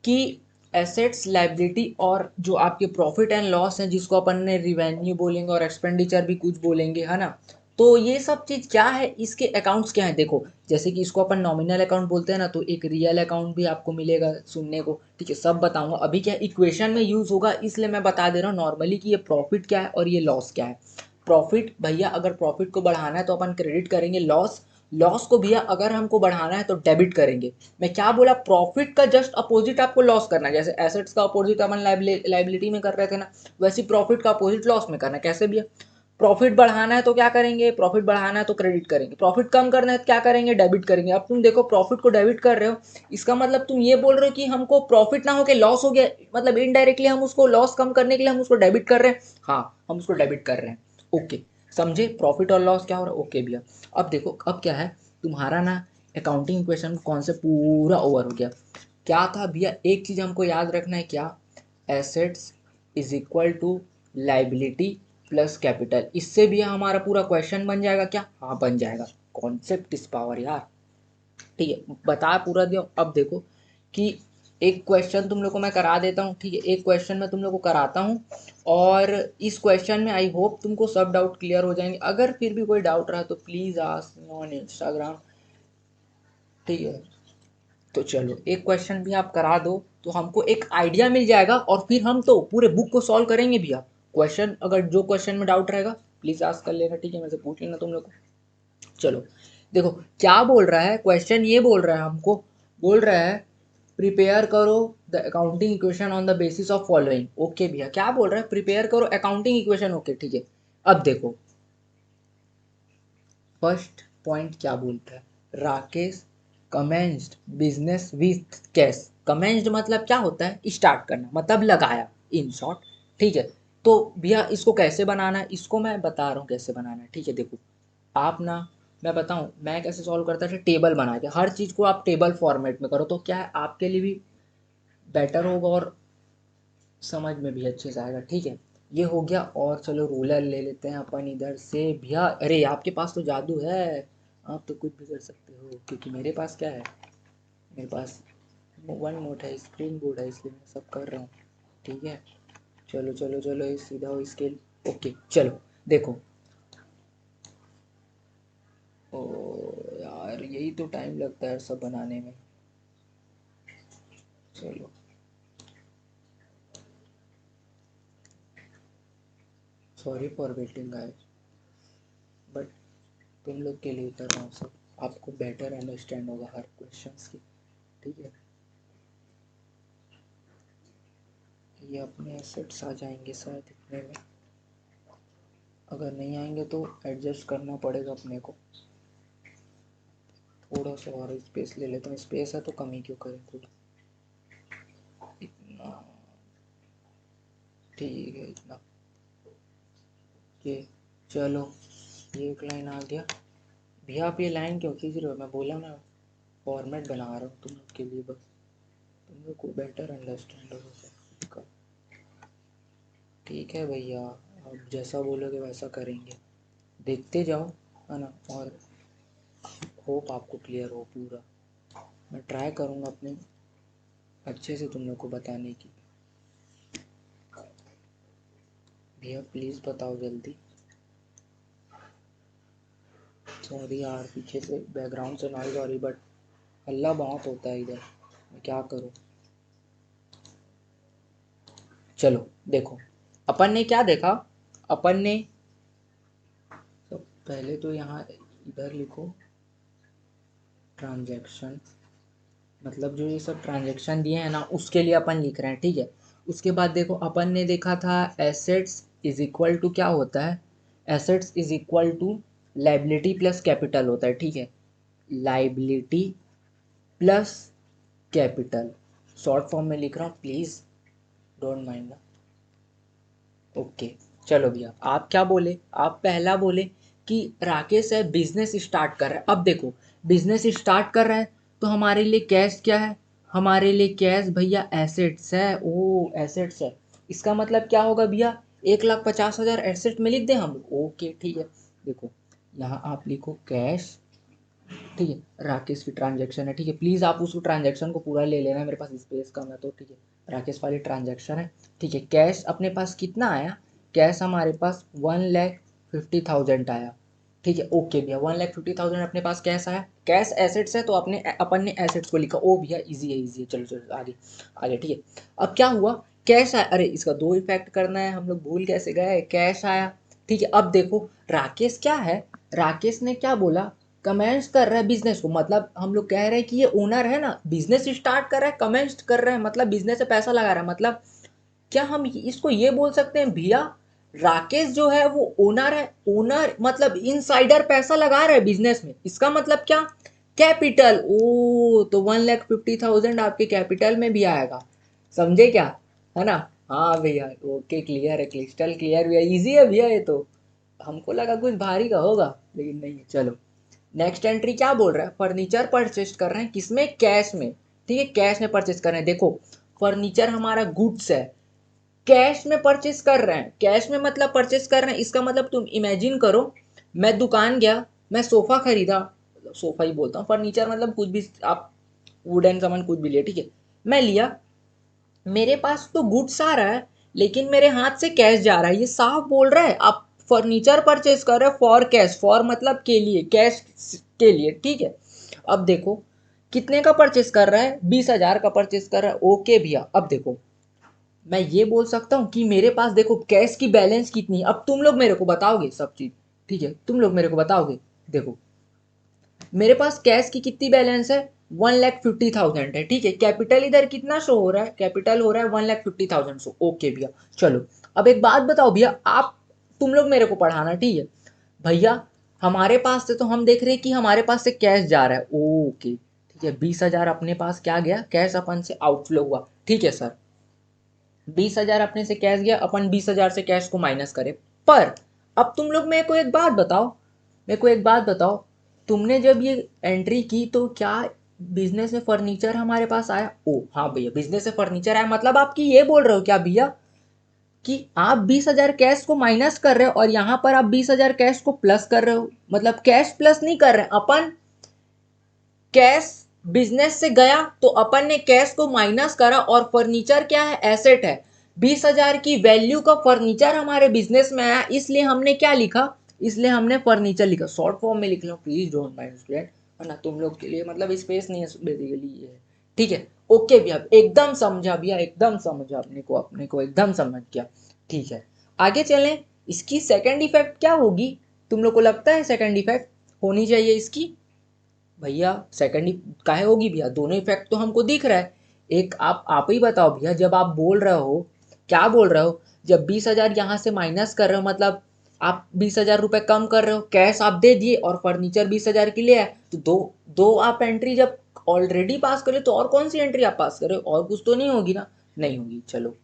Speaker 1: कि एसेट्स लाइबिलिटी और जो आपके प्रॉफिट एंड लॉस हैं, जिसको अपन ने रिवेन्यू बोलेंगे और एक्सपेंडिचर भी कुछ बोलेंगे, है ना? तो ये सब चीज़ क्या है, इसके अकाउंट्स क्या है, देखो जैसे कि इसको अपन नॉमिनल अकाउंट बोलते हैं ना, तो एक रियल अकाउंट भी आपको मिलेगा सुनने को, ठीक है? सब बताऊंगा अभी, क्या इक्वेशन में यूज़ होगा इसलिए मैं बता दे रहा हूँ नॉर्मली कि ये प्रॉफिट क्या है और ये लॉस क्या है। प्रॉफिट भैया अगर प्रॉफिट को बढ़ाना है तो अपन क्रेडिट करेंगे, लॉस लॉस को भैया अगर हमको बढ़ाना है तो डेबिट करेंगे। मैं क्या बोला, प्रॉफिट का जस्ट अपोजिट आपको लॉस करना है, जैसे एसेट्स का अपोजिट अपन लाइबिलिटी में कर रहे थे ना, वैसे प्रॉफिट का अपोजिट लॉस में करना है। कैसे भैया, प्रॉफिट बढ़ाना है तो क्या करेंगे, प्रॉफिट बढ़ाना है तो क्रेडिट करेंगे, प्रॉफिट कम करना है तो क्या करेंगे, डेबिट करेंगे। अब तुम देखो प्रॉफिट को डेबिट कर रहे हो, इसका मतलब तुम ये बोल रहे हो कि हमको प्रॉफिट ना हो के लॉस हो गया, मतलब इनडायरेक्टली हम उसको लॉस कम करने के लिए हम उसको डेबिट कर रहे हैं। हाँ, हम उसको डेबिट कर रहे हैं। ओके, समझे प्रॉफिट और लॉस क्या हो रहा है। ओके भैया, अब देखो अब क्या है, तुम्हारा ना अकाउंटिंग इक्वेशन कॉन्सेप्ट पूरा ओवर हो गया। क्या था भैया, एक चीज हमको याद रखना है, क्या, assets is equal to liability plus capital. इससे भी हमारा पूरा क्वेश्चन बन जाएगा क्या, हाँ बन जाएगा। कॉन्सेप्ट इज पावर यार, ठीक है बता पूरा दिया। अब देखो कि एक क्वेश्चन तुम लोग को मैं करा देता हूँ, ठीक है, एक क्वेश्चन मैं तुम लोग को कराता हूँ, और इस क्वेश्चन में आई होप तुमको सब डाउट क्लियर हो जाएंगे। अगर फिर भी कोई डाउट रहा तो please ask me on Instagram, ठीक है। तो चलो एक क्वेश्चन भी आप करा दो तो हमको एक आइडिया मिल जाएगा, और फिर हम तो पूरे बुक को सॉल्व करेंगे भैया। क्वेश्चन अगर जो क्वेश्चन में डाउट रहेगा प्लीज आस्क कर लेना, ठीक है, मेरे से पूछ लेना तुम लोग को। चलो देखो क्या बोल रहा है क्वेश्चन, ये बोल रहा है हमको, बोल रहा है प्रिपेयर करो the accounting equation on the basis of following. Okay भैया, क्या बोल रहा है, प्रिपेयर करो अकाउंटिंग इक्वेशन। ओके ठीक है, अब देखो फर्स्ट पॉइंट क्या बोलता है, Rakesh commenced business with cash. Commenced मतलब क्या होता है, स्टार्ट करना, मतलब लगाया इन शॉर्ट, ठीक है। तो भैया इसको कैसे बनाना है, इसको मैं बता रहा हूँ कैसे बनाना है, ठीक है। देखो आप ना, मैं बताऊँ मैं कैसे सॉल्व करता था, टेबल बना के, हर चीज़ को आप टेबल फॉर्मेट में करो तो क्या है आपके लिए भी बेटर होगा और समझ में भी अच्छे से आएगा, ठीक है। ये हो गया, और चलो रूलर ले लेते हैं अपन इधर से भैया। अरे आपके पास तो जादू है, आप तो कुछ भी कर सकते हो, क्योंकि मेरे पास क्या है, मेरे पास वन नोट है, स्क्रीन बोर्ड है, इसलिए मैं सब कर रहा हूँ, ठीक है। चलो चलो चलो, ये सीधा हो स्केल। ओके चलो देखो, ओ यार यही तो टाइम लगता है सब बनाने में। चलो sorry for waiting guys, but तुम लोग के लिए कर रहा हूँ सब, आपको बेटर अंडरस्टैंड होगा हर क्वेश्चंस की, ठीक है। ये अपने एसेट्स आ जाएंगे शायद इतने में, अगर नहीं आएंगे तो एडजस्ट करना पड़ेगा अपने को। थोड़ा सा और स्पेस ले लेता हूँ, स्पेस है तो कम ही क्यों करें थोड़ा, इतना ठीक है इतना। ये चलो, ये एक लाइन आ गया भैया। आप ये लाइन क्यों खींच रहे हो, मैं बोला ना फॉर्मेट बना रहा हूँ तुम लोग के लिए, बस तुम लोग को बेटर अंडरस्टैंड हो सके। ठीक है भैया, आप जैसा बोलोगे वैसा करेंगे, देखते जाओ, है ना। और होप आपको क्लियर हो पूरा, मैं ट्राई करूँगा अपने अच्छे से तुम लोग को बताने की। भैया प्लीज़ बताओ जल्दी। सॉरी यार पीछे से बैकग्राउंड से नॉइज़ आ रही, बट हल्ला बहुत होता है इधर, मैं क्या करूँ। चलो देखो अपन ने क्या देखा, अपन ने तो पहले तो यहाँ इधर लिखो ट्रांजैक्शन, मतलब जो ये सब ट्रांजैक्शन दिए हैं ना उसके लिए अपन लिख रहे हैं, ठीक है। उसके बाद देखो अपन ने देखा था एसेट्स इज इक्वल टू क्या होता है, assets is equal to liability plus capital होता है, ठीक है। Liability plus capital, short form में लिख रहा हूँ, प्लीज़ डोंट माइंड ना। ओके चलो भैया, आप क्या बोले, आप पहला बोले कि राकेश है बिजनेस स्टार्ट कर रहा है। अब देखो बिजनेस स्टार्ट कर रहा है तो हमारे लिए कैश क्या है, हमारे लिए कैश भैया एसेट्स है। ओ एसेट्स है, इसका मतलब क्या होगा भैया, 1,50,000 एसेट में लिख दें हम। ओके ठीक है, देखो यहाँ आप लिखो कैश, ठीक है। राकेश की ट्रांजैक्शन है, ठीक है, प्लीज़ आप उस ट्रांजैक्शन को पूरा ले लेना, मेरे पास स्पेस कम है तो, ठीक है। राकेश वाली ट्रांजैक्शन है, ठीक है। कैश अपने पास कितना आया, कैश हमारे पास 1,50,000 आया, ठीक है। ओके भैया 1,50,000 अपने पास कैश आया, कैश एसेट्स है तो अपने अपन ने एसेट्स को लिखा। ओ भैया इजी है इजी है, चलो चलो आगे आगे, ठीक है। अब क्या हुआ, कैश आया, अरे इसका दो इफेक्ट करना है, हम लोग भूल कैसे गए, कैश आया, ठीक है। अब देखो राकेश क्या है, राकेश ने क्या बोला, कमेंट्स कर रहा है बिजनेस को, मतलब हम लोग कह रहे हैं कि ये ओनर है ना, बिजनेस स्टार्ट कर रहा है, कमेंट्स कर रहा है, मतलब बिजनेस से पैसा लगा रहा है, मतलब क्या हम इसको ये बोल सकते हैं भैया, राकेश जो है वो ओनर है, ओनर मतलब इनसाइडर पैसा लगा रहा है बिजनेस में, इसका मतलब क्या, कैपिटल। ओ तो 1,50,000 आपके कैपिटल में भी आएगा, समझे क्या, है ना। हाँ भैया ओके, क्लियर है, क्रिस्टल क्लियर भैया, इजी है भैया ये तो, हमको लगा कुछ भारी का होगा लेकिन नहीं है। चलो नेक्स्ट एंट्री क्या बोल रहा है, फर्नीचर परचेज कर रहे हैं किसमें, कैश में, ठीक है, कैश में परचेज कर रहे हैं। देखो फर्नीचर हमारा गुड्स है, कैश में परचेस कर रहे हैं, कैश में मतलब परचेस कर रहे हैं, इसका मतलब तुम इमेजिन करो, मैं दुकान गया, मैं सोफा खरीदा, सोफा ही बोलता हूँ, फर्नीचर मतलब कुछ भी आप, वुडन सामान कुछ भी लिया, ठीक है, मैं लिया, मेरे पास तो गुड्स आ रहा है लेकिन मेरे हाथ से कैश जा रहा है, ये साफ बोल रहा है आप फर्नीचर परचेस कर रहे हो फॉर कैश, फॉर मतलब के लिए, कैश के लिए, ठीक है। अब देखो कितने का परचेस कर रहा है, 20,000 का परचेस कर रहा है, ओके भैया। अब देखो मैं ये बोल सकता हूँ कि मेरे पास देखो कैश की बैलेंस कितनी है, अब तुम लोग मेरे को बताओगे सब चीज, ठीक है, तुम लोग मेरे को बताओगे। देखो मेरे पास कैश की कितनी बैलेंस है, 1,50,000 है, ठीक है, कैपिटल इधर कितना शो हो रहा है, कैपिटल हो रहा है 1,50,000 शो, ओके भैया। चलो अब एक बात बताओ भैया, आप तुम लोग मेरे को पढ़ाना, ठीक है भैया, हमारे पास से तो हम देख रहे हैं कि हमारे पास से कैश जा रहा है, ओके ठीक है, 20,000 अपने पास क्या गया, कैश अपन से आउटफ्लो हुआ, ठीक है सर, 20,000 अपने से कैश गया, अपन 20,000 से कैश को माइनस करें। पर अब तुम लोग मेरे को एक बात बताओ, मेरे को एक बात बताओ, तुमने जब ये एंट्री की तो क्या बिजनेस में फर्नीचर हमारे पास आया, ओ हाँ भैया बिजनेस से फर्नीचर आया, मतलब आपकी ये बोल रहे हो क्या भैया कि आप 20,000 कैश को माइनस कर रहे हो और यहाँ पर आप 20,000 कैश को प्लस कर रहे हो, मतलब कैश प्लस नहीं कर रहे, अपन कैश बिजनेस से गया तो अपन ने कैश को माइनस करा, और फर्नीचर क्या है, एसेट है, 20,000 की वैल्यू का फर्नीचर हमारे बिजनेस में आया, इसलिए हमने क्या लिखा, इसलिए हमने फर्नीचर लिखा, शॉर्ट फॉर्म में लिख लो प्लीज डोंट माइंड स्टूडेंट, है ना, तुम लोग के लिए मतलब स्पेस नहीं है बेसिकली ये है, ठीक है। ओके भैया एकदम समझा भैया, एकदम समझा, अपने को एकदम समझ गया, ठीक है। आगे चलें, इसकी सेकंड इफेक्ट क्या होगी, तुम लोग को लगता है सेकंड इफेक्ट होनी चाहिए इसकी, भैया सेकंड काहे होगी भैया, दोनों इफेक्ट तो हमको दिख रहा है, एक आप ही बताओ भैया, जब आप बोल रहे हो, क्या बोल रहे हो, जब 20,000 यहाँ से माइनस कर रहे हो मतलब आप 20,000 रुपए कम कर रहे हो, कैश आप दे दिए और फर्नीचर 20,000 की ले आए, तो दो दो आप एंट्री जब ऑलरेडी पास करे तो और कौन सी एंट्री आप पास करे, और कुछ तो नहीं होगी ना, नहीं होगी, चलो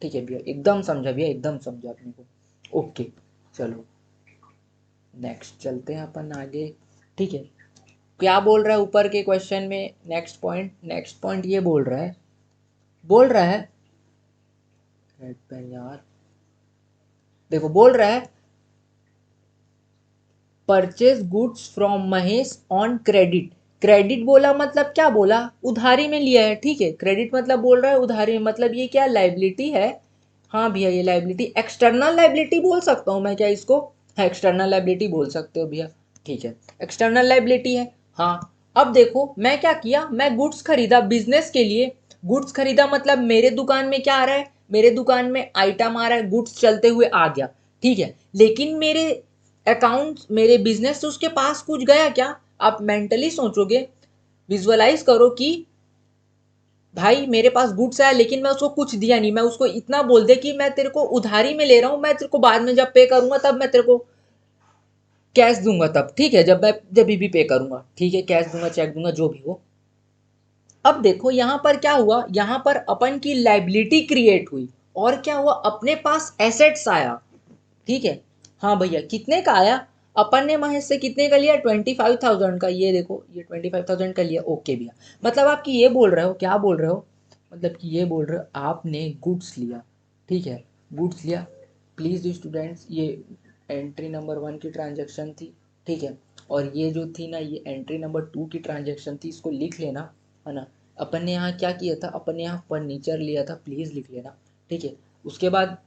Speaker 1: ठीक है भैया, एकदम समझा भैया, एकदम समझा अपने को, ओके। चलो नेक्स्ट चलते हैं अपन आगे, ठीक है, क्या बोल रहा है ऊपर के क्वेश्चन में, नेक्स्ट पॉइंट ये बोल रहा है रेड पेन यार, देखो बोल रहा है purchase goods from Mahesh on credit, credit बोला मतलब क्या बोला, उधारी में लिया है, ठीक है, क्रेडिट मतलब बोल रहा है उधारी में, मतलब ये क्या लाइबिलिटी है, हाँ भैया ये लाइबिलिटी, एक्सटर्नल लाइबिलिटी बोल सकता हूँ मैं क्या इसको, हाँ एक्सटर्नल लाइबिलिटी बोल सकते हो भैया, ठीक है, एक्सटर्नल लाइबिलिटी है, हाँ। अब देखो मैं क्या किया, मैं गुड्स खरीदा बिजनेस के लिए, गुड्स खरीदा मतलब मेरे दुकान में क्या आ रहा है, मेरे दुकान में आइटम आ रहा है, गुड्स चलते हुए आ गया, ठीक है, लेकिन मेरे अकाउंट मेरे बिजनेस से उसके पास कुछ गया क्या, आप मेंटली सोचोगे, विजुअलाइज करो कि भाई मेरे पास गुड्स आया लेकिन मैं उसको कुछ दिया नहीं, मैं उसको इतना बोल दे कि मैं तेरे को उधारी में ले रहा हूं, मैं तेरे को बाद में जब पे करूंगा तब मैं तेरे को कैश दूंगा, तब ठीक है, जब भी पे करूंगा, ठीक है, कैश दूंगा चेक दूंगा जो भी हो। अब देखो यहां पर क्या हुआ, यहां पर अपन की लाइबिलिटी क्रिएट हुई, और क्या हुआ, अपने पास एसेट्स आया, ठीक है, हाँ भैया कितने का आया, अपन ने महेश से कितने का लिया, 25,000 का, ये देखो ये 25,000 का लिया, ओके भैया, मतलब आपकी ये बोल रहे हो, क्या बोल रहे हो, मतलब कि ये बोल रहे हो आपने गुड्स लिया, ठीक है, गुड्स लिया, प्लीज स्टूडेंट्स ये एंट्री नंबर 1 की ट्रांजेक्शन थी, ठीक है, और ये जो थी ना ये एंट्री नंबर 2 की ट्रांजेक्शन थी, इसको लिख लेना, है ना। अपन ने यहाँ क्या किया था, अपन ने यहाँ फर्नीचर लिया था, प्लीज लिख लेना, ठीक है। उसके बाद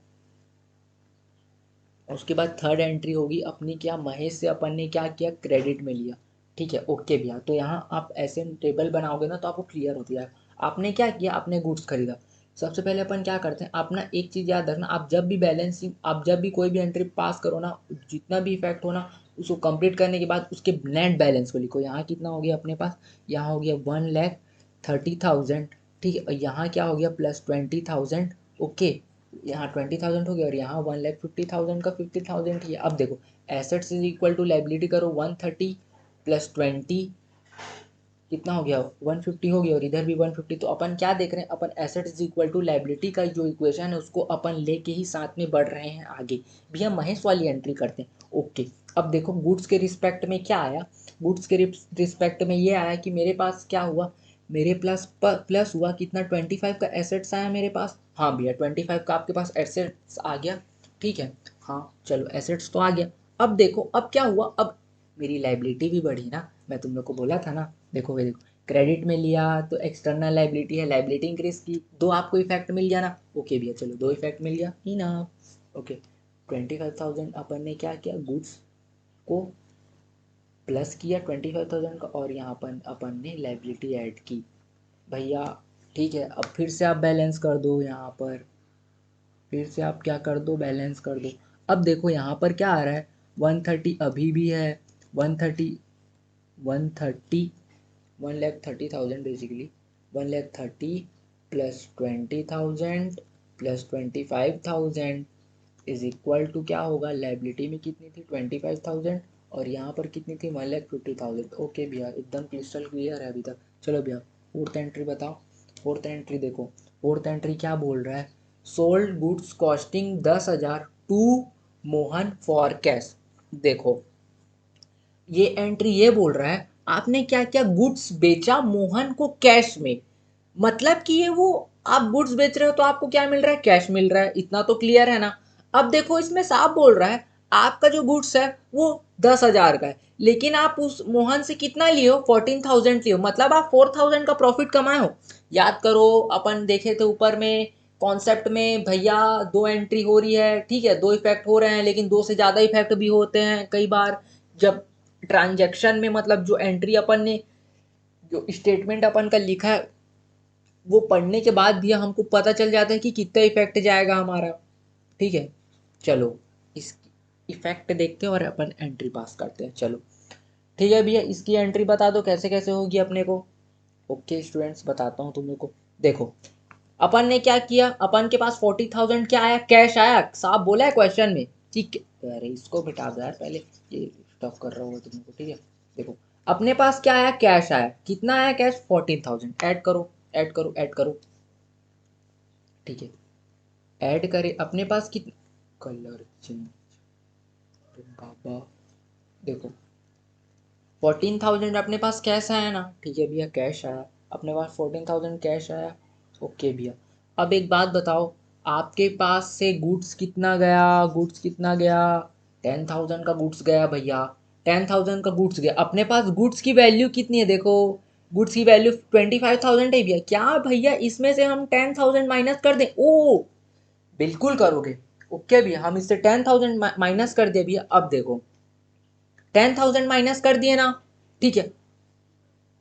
Speaker 1: उसके बाद थर्ड एंट्री होगी अपनी, क्या महेश से अपन ने क्या किया, क्रेडिट में लिया, ठीक है, ओके भैया, तो यहाँ आप ऐसे टेबल बनाओगे ना तो आपको क्लियर होती है, आपने क्या किया, आपने गुड्स खरीदा, सबसे पहले अपन क्या करते हैं, आप ना एक चीज़ याद रखना, आप जब भी बैलेंसिंग, आप जब भी कोई भी एंट्री पास करो ना, जितना भी इफेक्ट हो ना, उसको कंप्लीट करने के बाद उसके नेट बैलेंस को लिखो, यहाँ कितना हो गया अपने पास, यहाँ हो गया 1,30,000, ठीक है, और यहाँ क्या हो गया +20,000, ओके, यहाँ 20,000 हो गया और यहाँ 1,50,000 का 50,000 ही है। अब देखो assets is equal to liability करो 130 प्लस 20 कितना हो गया 150 हो गया और इधर भी 150। तो अपन क्या देख रहे हैं, अपन asset is equal to liability का जो इक्वेशन है उसको अपन लेके ही साथ में बढ़ रहे हैं आगे। भैया महेश वाली एंट्री करते हैं। ओके, अब देखो गुड्स के रिस्पेक्ट में क्या आया, गुड्स के रिस्पेक्ट में ये आया कि मेरे पास क्या हुआ, मेरे प्लस प्लस हुआ कितना 25 का एसेट्स आया मेरे पास। हाँ भैया 25 का आपके पास एसेट्स आ गया, ठीक है। हाँ चलो एसेट्स तो आ गया। अब देखो अब क्या हुआ, अब मेरी लाइबिलिटी भी बढ़ी ना, मैं तुम लोग को बोला था ना। देखो ये देखो क्रेडिट में लिया तो एक्सटर्नल लाइबिलिटी है, लाइबिलिटी इंक्रीज की, दो आपको इफेक्ट मिल गया ना। ओके भैया चलो दो इफेक्ट मिल गया ही ना। ओके 25,000 अपन ने क्या किया, गुड्स को प्लस किया 25,000 का और यहाँ अपन अपन ने लाइबिलिटी ऐड की भैया, ठीक है। अब फिर से आप बैलेंस कर दो यहाँ पर, फिर से आप क्या कर दो बैलेंस कर दो। अब देखो यहाँ पर क्या आ रहा है 130 अभी भी है, 130 130 1,30,000 basically 1,30,000 plus 20,000 plus 25,000 is equal to क्या होगा, लाइबिलिटी में कितनी थी 25,000 और यहाँ पर कितनी थी 1,50,000। ओके भैया एकदम क्रिस्टल क्लियर है अभी तक। चलो भैया फोर्थ एंट्री बताओ। फोर्थ एंट्री देखो, फोर्थ एंट्री क्या बोल रहा है, sold goods costing 10,000 to Mohan for cash. देखो ये एंट्री ये बोल रहा है आपने क्या क्या गुड्स बेचा मोहन को कैश में, मतलब कि ये वो आप गुड्स बेच रहे हो तो आपको क्या मिल रहा है, कैश मिल रहा है, इतना तो क्लियर है ना। अब देखो इसमें साफ बोल रहा है आपका जो गुड्स है वो 10,000 का है, लेकिन आप उस मोहन से कितना लिए हो 14,000 लिए हो, मतलब आप 4,000 का प्रॉफिट कमाए हो। याद करो अपन देखे थे ऊपर में कॉन्सेप्ट में भैया, दो एंट्री हो रही है, ठीक है, दो इफेक्ट हो रहे हैं, लेकिन दो से ज्यादा इफेक्ट भी होते हैं कई बार जब ट्रांजैक्शन में, मतलब जो एंट्री अपन ने जो स्टेटमेंट अपन का लिखा है वो पढ़ने के बाद भी हमको पता चल जाता है कि कितना इफेक्ट जाएगा हमारा, ठीक है। चलो इस इफेक्ट देखते हैं और अपन एंट्री पास करते हैं। चलो ठीक है भैया, इसकी एंट्री बता दो कैसे कैसे होगी अपने को। ओके स्टूडेंट्स बताता हूँ तुम लोग को। देखो अपन ने क्या किया, अपन के पास 40,000 क्या आया, कैश आया, साफ बोला है क्वेश्चन में, ठीक है। अरे इसको मिटा दो यार पहले, ये स्टॉप कर रहा होगा तुम लोग को, ठीक है। देखो अपने पास क्या आया, कैश आया, कितना आया कैश 14,000, ऐड करो ऐड करो ऐड करो, ठीक है। ऐड करे अपने पास कितना, कलर चेंज बाबा, देखो 14,000 अपने पास कैश आया ना, ठीक है भैया कैश आया, अपने पास 14,000 कैश आया। ओके भैया अब एक बात बताओ, आपके पास से गुड्स कितना गया, गुड्स कितना गया 10,000 का गुड्स गया भैया, 10,000 का गुड्स गया, अपने पास गुड्स की वैल्यू कितनी है देखो, गुड्स की वैल्यू 25,000 है भैया, क्या भैया इसमें से हम 10,000 माइनस कर दें, ओ बिल्कुल करोगे। ओके भैया हम इससे 10,000 माइनस कर दिया भैया। अब देखो 10,000 माइनस कर दिए ना, ठीक है।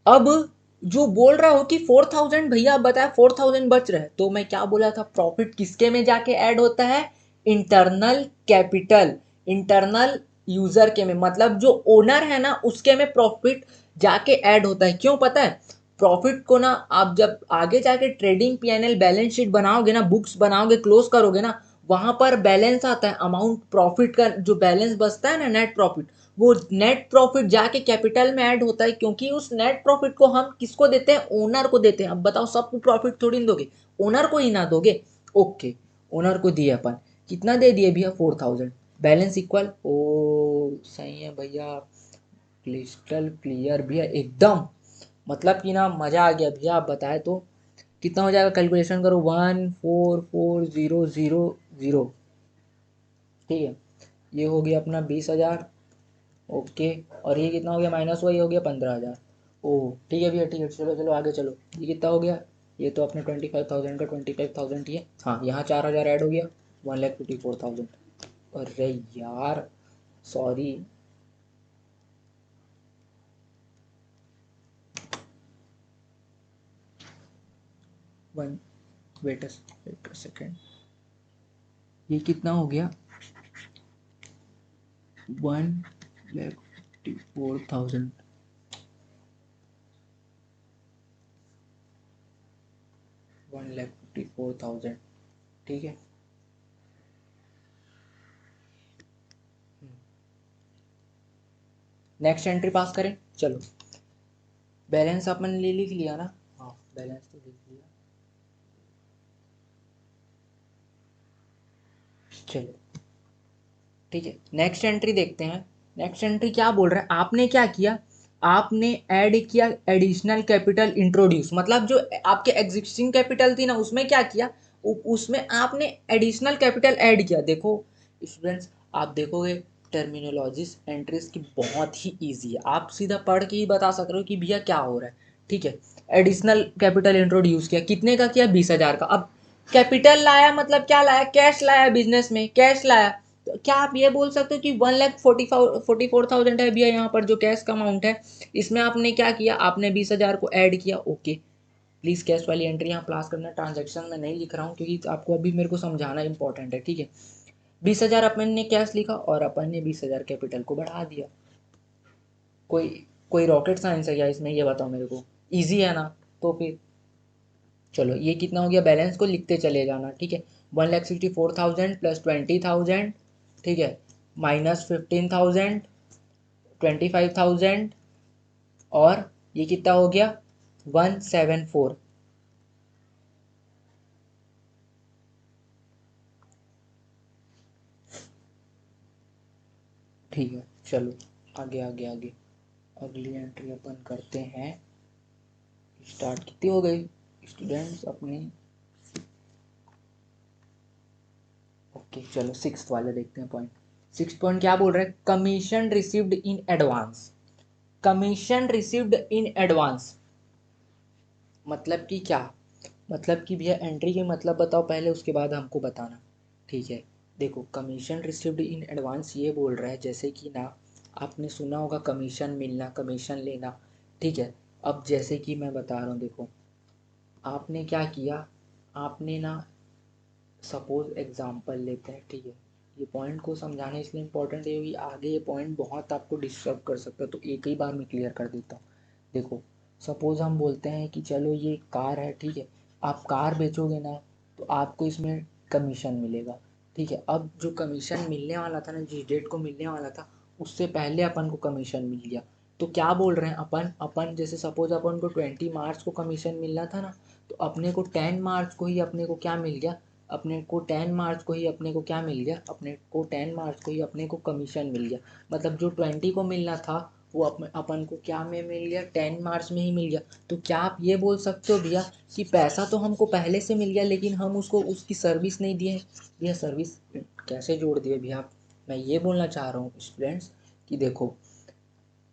Speaker 1: अब जो बोल रहा हो कि 4,000 भैया बताया 4,000 बच रहे, तो मैं क्या बोला था, प्रॉफिट किसके में जाके ऐड होता है, इंटरनल कैपिटल, इंटरनल यूजर के में, मतलब जो ओनर है ना उसके में प्रॉफिट जाके ऐड होता है। क्यों पता है, प्रॉफिट को ना आप जब आगे जाके ट्रेडिंग पीएनएल बैलेंस शीट बनाओगे ना, बुक्स बनाओगे क्लोज करोगे ना, वहां पर बैलेंस आता है, अमाउंट प्रॉफिट का जो बैलेंस बचता है ना नेट प्रॉफिट, वो नेट प्रॉफिट जाके कैपिटल में ऐड होता है, क्योंकि उस नेट प्रॉफिट को हम किसको देते हैं, ओनर को देते हैं। अब बताओ सबको प्रॉफिट थोड़ी ना दोगे, ओनर को ही ना दोगे। ओके ओनर को दिए अपन, कितना दे दिए भैया 4,000, बैलेंस इक्वल, ओ सही है भैया, क्रिस्टल क्लियर भैया एकदम, मतलब कि ना मजा आ गया भैया। आप बताए तो कितना हो जाएगा, कैलकुलेशन करो 144,000, ठीक है। ये हो गया अपना 20,000, ओके। और ये कितना हो गया माइनस हुआ, ये हो गया 15,000। ओह ठीक है भैया ठीक है, चलो चलो आगे चलो, ये कितना हो गया, ये तो अपने 25,000 का 25,000 ही है, हाँ यहाँ 4,000 ऐड हो गया 1,54,000। अरे यार sorry, one wait a second, ये कितना हो गया 1,54,000, 1,54,000, ठीक है। नेक्स्ट एंट्री पास करें। चलो बैलेंस अपन लिख लिया ना, हाँ बैलेंस तो लिख लिया। चलो ठीक है, नेक्स्ट एंट्री देखते हैं। नेक्स्ट एंट्री क्या बोल रहा है, आपने क्या किया, आपने ऐड किया एडिशनल कैपिटल इंट्रोड्यूस, मतलब जो आपके एग्जिस्टिंग कैपिटल थी ना उसमें क्या किया, उसमें आपने एडिशनल कैपिटल ऐड किया। देखो स्टूडेंट्स, आप देखोगे टर्मिनोलॉजीज एंट्रीज की बहुत ही इजी है, आप सीधा पढ़ के ही बता सक रहे हो कि भैया क्या हो रहा है। ठीक है, एडिशनल कैपिटल इंट्रोड्यूस किया, कितने का किया, 20,000 का। अब कैपिटल लाया मतलब क्या लाया, कैश लाया, बिजनेस में कैश लाया। तो क्या आप ये बोल सकते हो कि 1,44,000 है भैया यहाँ पर जो कैश का अमाउंट है, इसमें आपने क्या किया, आपने 20,000 को ऐड किया। ओके, प्लीज़ कैश वाली एंट्री यहाँ प्लास करना, ट्रांजेक्शन में नहीं लिख रहा हूँ क्योंकि आपको अभी मेरे को समझाना इंपॉर्टेंट है। ठीक है, 20,000 अपन ने कैश लिखा और अपन ने 20,000 कैपिटल को बढ़ा दिया। कोई कोई रॉकेट साइंस है क्या इसमें, ये बताओ मेरे को, ईजी है ना। तो फिर चलो ये कितना हो गया, बैलेंस को लिखते चले जाना। ठीक है, 1,64,000 प्लस 20,000, ठीक है, माइनस 15,000, 25,000, और ये कितना हो गया, 174। ठीक है, चलो आगे आगे आगे, अगली एंट्री अपन करते हैं स्टार्ट। कितनी हो गई स्टूडेंट्स अपनी, ओके चलो सिक्स वाले देखते हैं पॉइंट। सिक्स पॉइंट क्या बोल रहा है, commission received in advance. Commission received in advance मतलब कि क्या, मतलब कि भैया एंट्री के मतलब बताओ पहले, उसके बाद हमको बताना। ठीक है, देखो कमीशन रिसीव्ड इन एडवांस ये बोल रहा है जैसे कि ना, आपने सुना होगा कमीशन मिलना, कमीशन लेना। ठीक है, अब जैसे कि मैं बता रहा हूँ, देखो आपने क्या किया, आपने ना सपोज एग्जांपल लेते हैं। ठीक है, ये पॉइंट को समझाना इसलिए इम्पोर्टेंट है क्योंकि आगे ये पॉइंट बहुत आपको डिस्टर्ब कर सकता है, तो एक ही बार में क्लियर कर देता हूँ। देखो सपोज हम बोलते हैं कि चलो ये कार है, ठीक है, आप कार बेचोगे ना तो आपको इसमें कमीशन मिलेगा। ठीक है, अब जो कमीशन मिलने वाला था ना, जिस डेट को मिलने वाला था उससे पहले अपन को कमीशन मिल गया। तो क्या बोल रहे हैं अपन अपन जैसे सपोज अपन को 20 मार्च को कमीशन मिलना था ना, तो अपने को 10 मार्च को ही अपने को क्या मिल गया, अपने को 10 मार्च को ही अपने को क्या मिल गया, अपने को 10 मार्च को ही अपने को कमीशन मिल गया। मतलब जो 20 को मिलना था वो अपन को क्या में मिल गया, 10 मार्च में ही मिल गया। तो क्या आप ये बोल सकते हो भैया कि पैसा तो हमको पहले से मिल गया लेकिन हम उसको उसकी सर्विस नहीं दिए। भैया सर्विस कैसे जोड़ दिए भैया आप, मैं ये बोलना चाह रहा हूँ स्टूडेंट्स कि देखो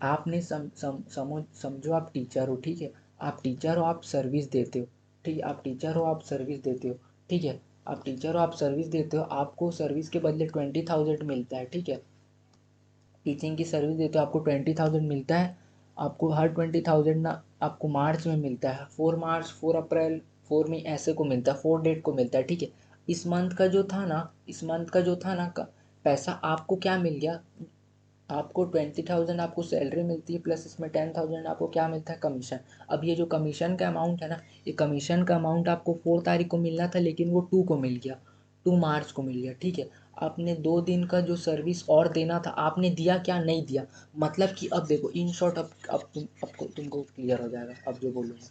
Speaker 1: आपने समझो आप टीचर हो। ठीक है, आप टीचर हो, आप सर्विस देते हो। ठीक है, आप टीचर हो, आप सर्विस देते हो। ठीक है, आप टीचर हो, आप सर्विस देते हो, आपको सर्विस के बदले 20,000 मिलता है। ठीक है, टीचिंग की सर्विस देते हो, आपको 20,000 मिलता है। आपको हर 20,000 ना आपको मार्च में मिलता है, 4 मार्च, 4 अप्रैल, 4 मई ऐसे को मिलता है, 4 डेट को मिलता है। ठीक है, इस मंथ का जो था ना, इस मंथ का जो था ना का पैसा आपको क्या मिल गया, आपको 20,000 आपको सैलरी मिलती है, प्लस इसमें 10,000 आपको क्या मिलता है, कमीशन। अब ये जो कमीशन का अमाउंट है ना, ये कमीशन का अमाउंट आपको 4 तारीख को मिलना था लेकिन वो 2 को मिल गया, 2 मार्च को मिल गया। ठीक है, आपने 2 दिन का जो सर्विस और देना था आपने दिया क्या, नहीं दिया। मतलब कि अब देखो इन शॉर्ट, अब तुमको क्लियर हो जाएगा अब जो बोलूँगा।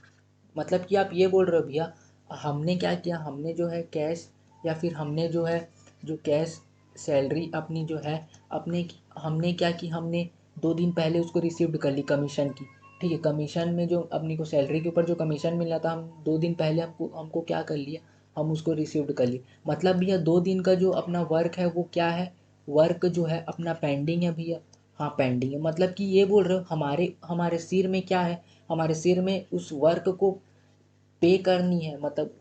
Speaker 1: मतलब कि आप ये बोल रहे हो भैया हमने क्या किया, हमने जो है कैश, या फिर हमने जो है जो कैश सैलरी अपनी जो है अपने, हमने क्या की, हमने 2 दिन पहले उसको रिसीव्ड कर ली कमीशन की। ठीक है, कमीशन में जो अपनी को सैलरी के ऊपर जो कमीशन मिल रहा था, हम 2 दिन पहले हमको हमको क्या कर लिया, हम उसको रिसीव्ड कर लिए। मतलब भैया 2 दिन का जो अपना वर्क है वो क्या है, वर्क जो है अपना पेंडिंग है भैया। हाँ पेंडिंग है, मतलब कि ये बोल रहे हो हमारे हमारे सिर में क्या है, हमारे सिर में उस वर्क को पे करनी है। मतलब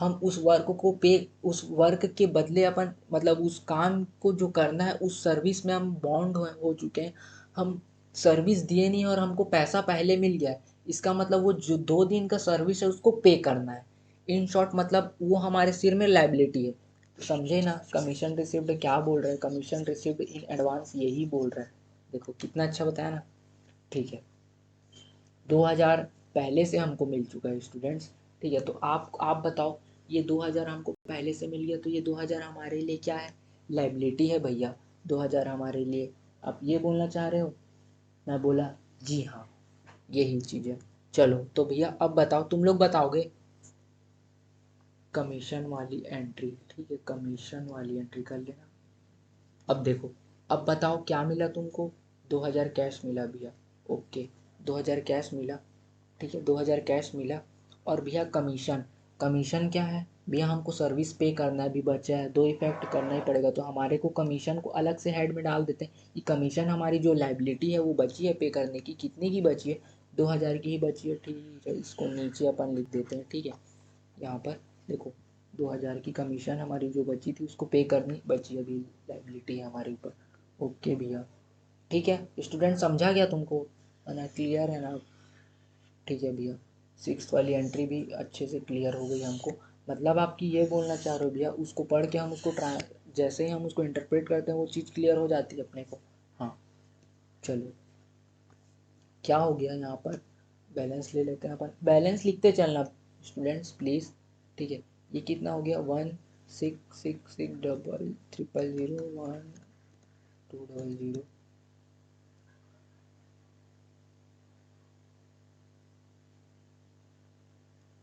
Speaker 1: हम उस वर्क को पे, उस वर्क के बदले अपन मतलब उस काम को जो करना है उस सर्विस में हम बॉन्ड हो चुके हैं। हम सर्विस दिए नहीं और हमको पैसा पहले मिल गया है, इसका मतलब वो जो 2 दिन का सर्विस है उसको पे करना है। इन शॉर्ट मतलब वो हमारे सिर में लाइबिलिटी है। समझे ना, कमीशन रिसिव्ड क्या बोल रहे हैं, कमीशन रिसिव्ड इन एडवांस यही बोल रहा है। देखो कितना अच्छा बताया ना। ठीक है, 2,000 पहले से हमको मिल चुका है स्टूडेंट्स। ठीक है, तो आप बताओ, ये 2,000 हमको पहले से मिल गया तो ये 2,000 हमारे लिए क्या है, लाइबिलिटी है भैया। 2,000 हमारे लिए, आप ये बोलना चाह रहे हो। मैं बोला जी हाँ, यही चीज़ है। चलो तो भैया अब बताओ, तुम लोग बताओगे कमीशन वाली एंट्री, ठीक है, कमीशन वाली एंट्री कर लेना। अब देखो, अब बताओ क्या मिला तुमको, 2000 कैश मिला भैया, ओके, 2000 कैश मिला, ठीक है, 2000 कैश मिला। और भैया कमीशन, कमीशन क्या है भैया, हमको सर्विस पे करना है, भी बचा है, दो इफेक्ट करना ही पड़ेगा, तो हमारे को कमीशन को अलग से हेड में डाल देते हैं कि कमीशन हमारी जो लाइबिलिटी है वो बची है पे करने की, कितने की बची है, 2000 की ही बची है, ठीक है, इसको नीचे अपन लिख देते हैं, ठीक है, यहाँ पर देखो 2000 की कमीशन हमारी जो बची थी उसको पे करनी बची, अभी लाइबिलिटी है हमारे ऊपर, ओके भैया, ठीक है स्टूडेंट, समझा गया तुमको, है ना, क्लियर है ना, ठीक है भैया, सिक्स वाली एंट्री भी अच्छे से क्लियर हो गई हमको। मतलब आपकी ये बोलना चाह रहे हो भैया, उसको पढ़ के हम उसको ट्राई, जैसे ही हम उसको इंटरप्रेट करते हैं वो चीज़ क्लियर हो जाती है अपने को। हाँ चलो, क्या हो गया यहाँ पर, बैलेंस ले लेते हैं अपन, बैलेंस लिखते चलना स्टूडेंट्स प्लीज़, ठीक है, ये कितना हो गया, 1666 डबल ट्रिपल ज़ीरो 1200।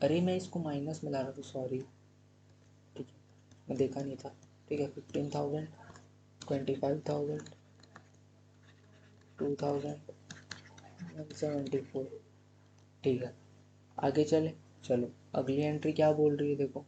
Speaker 1: अरे मैं इसको माइनस में ला रहा था, सॉरी, ठीक है, मैं देखा नहीं था, ठीक है, 15,000, 25,000, 2,000, 174, ठीक है, आगे चले, चलो अगली एंट्री क्या बोल रही है देखो,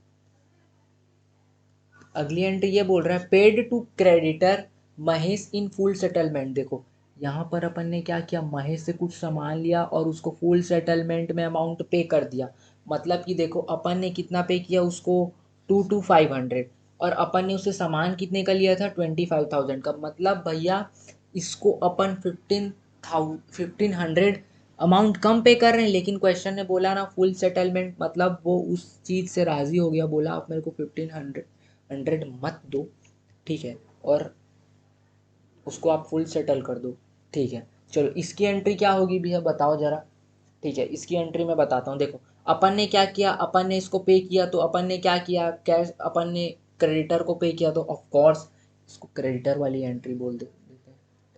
Speaker 1: अगली एंट्री ये बोल रहा है paid to creditor Mahesh in full settlement. देखो यहाँ पर अपन ने क्या किया, महेश से कुछ सामान लिया और उसको फुल सेटलमेंट में अमाउंट पे कर दिया। मतलब कि देखो अपन ने कितना पे किया उसको, 2 to 500, और अपन ने उससे सामान कितने का लिया था, 25,000 का। मतलब भैया इसको अपन 1500 अमाउंट कम पे कर रहे हैं, लेकिन क्वेश्चन ने बोला ना फुल सेटलमेंट, मतलब वो उस चीज़ से राज़ी हो गया, बोला आप मेरे को 1500 मत दो, ठीक है, और उसको आप फुल सेटल कर दो, ठीक है। चलो इसकी एंट्री क्या होगी भैया बताओ ज़रा, ठीक है, इसकी एंट्री मैं बताता हूँ, देखो अपन ने क्या किया, अपन ने इसको पे किया, तो अपन ने क्या किया, कैश अपन ने क्रेडिटर को पे किया, तो ऑफ कोर्स इसको क्रेडिटर वाली एंट्री बोल देते हैं।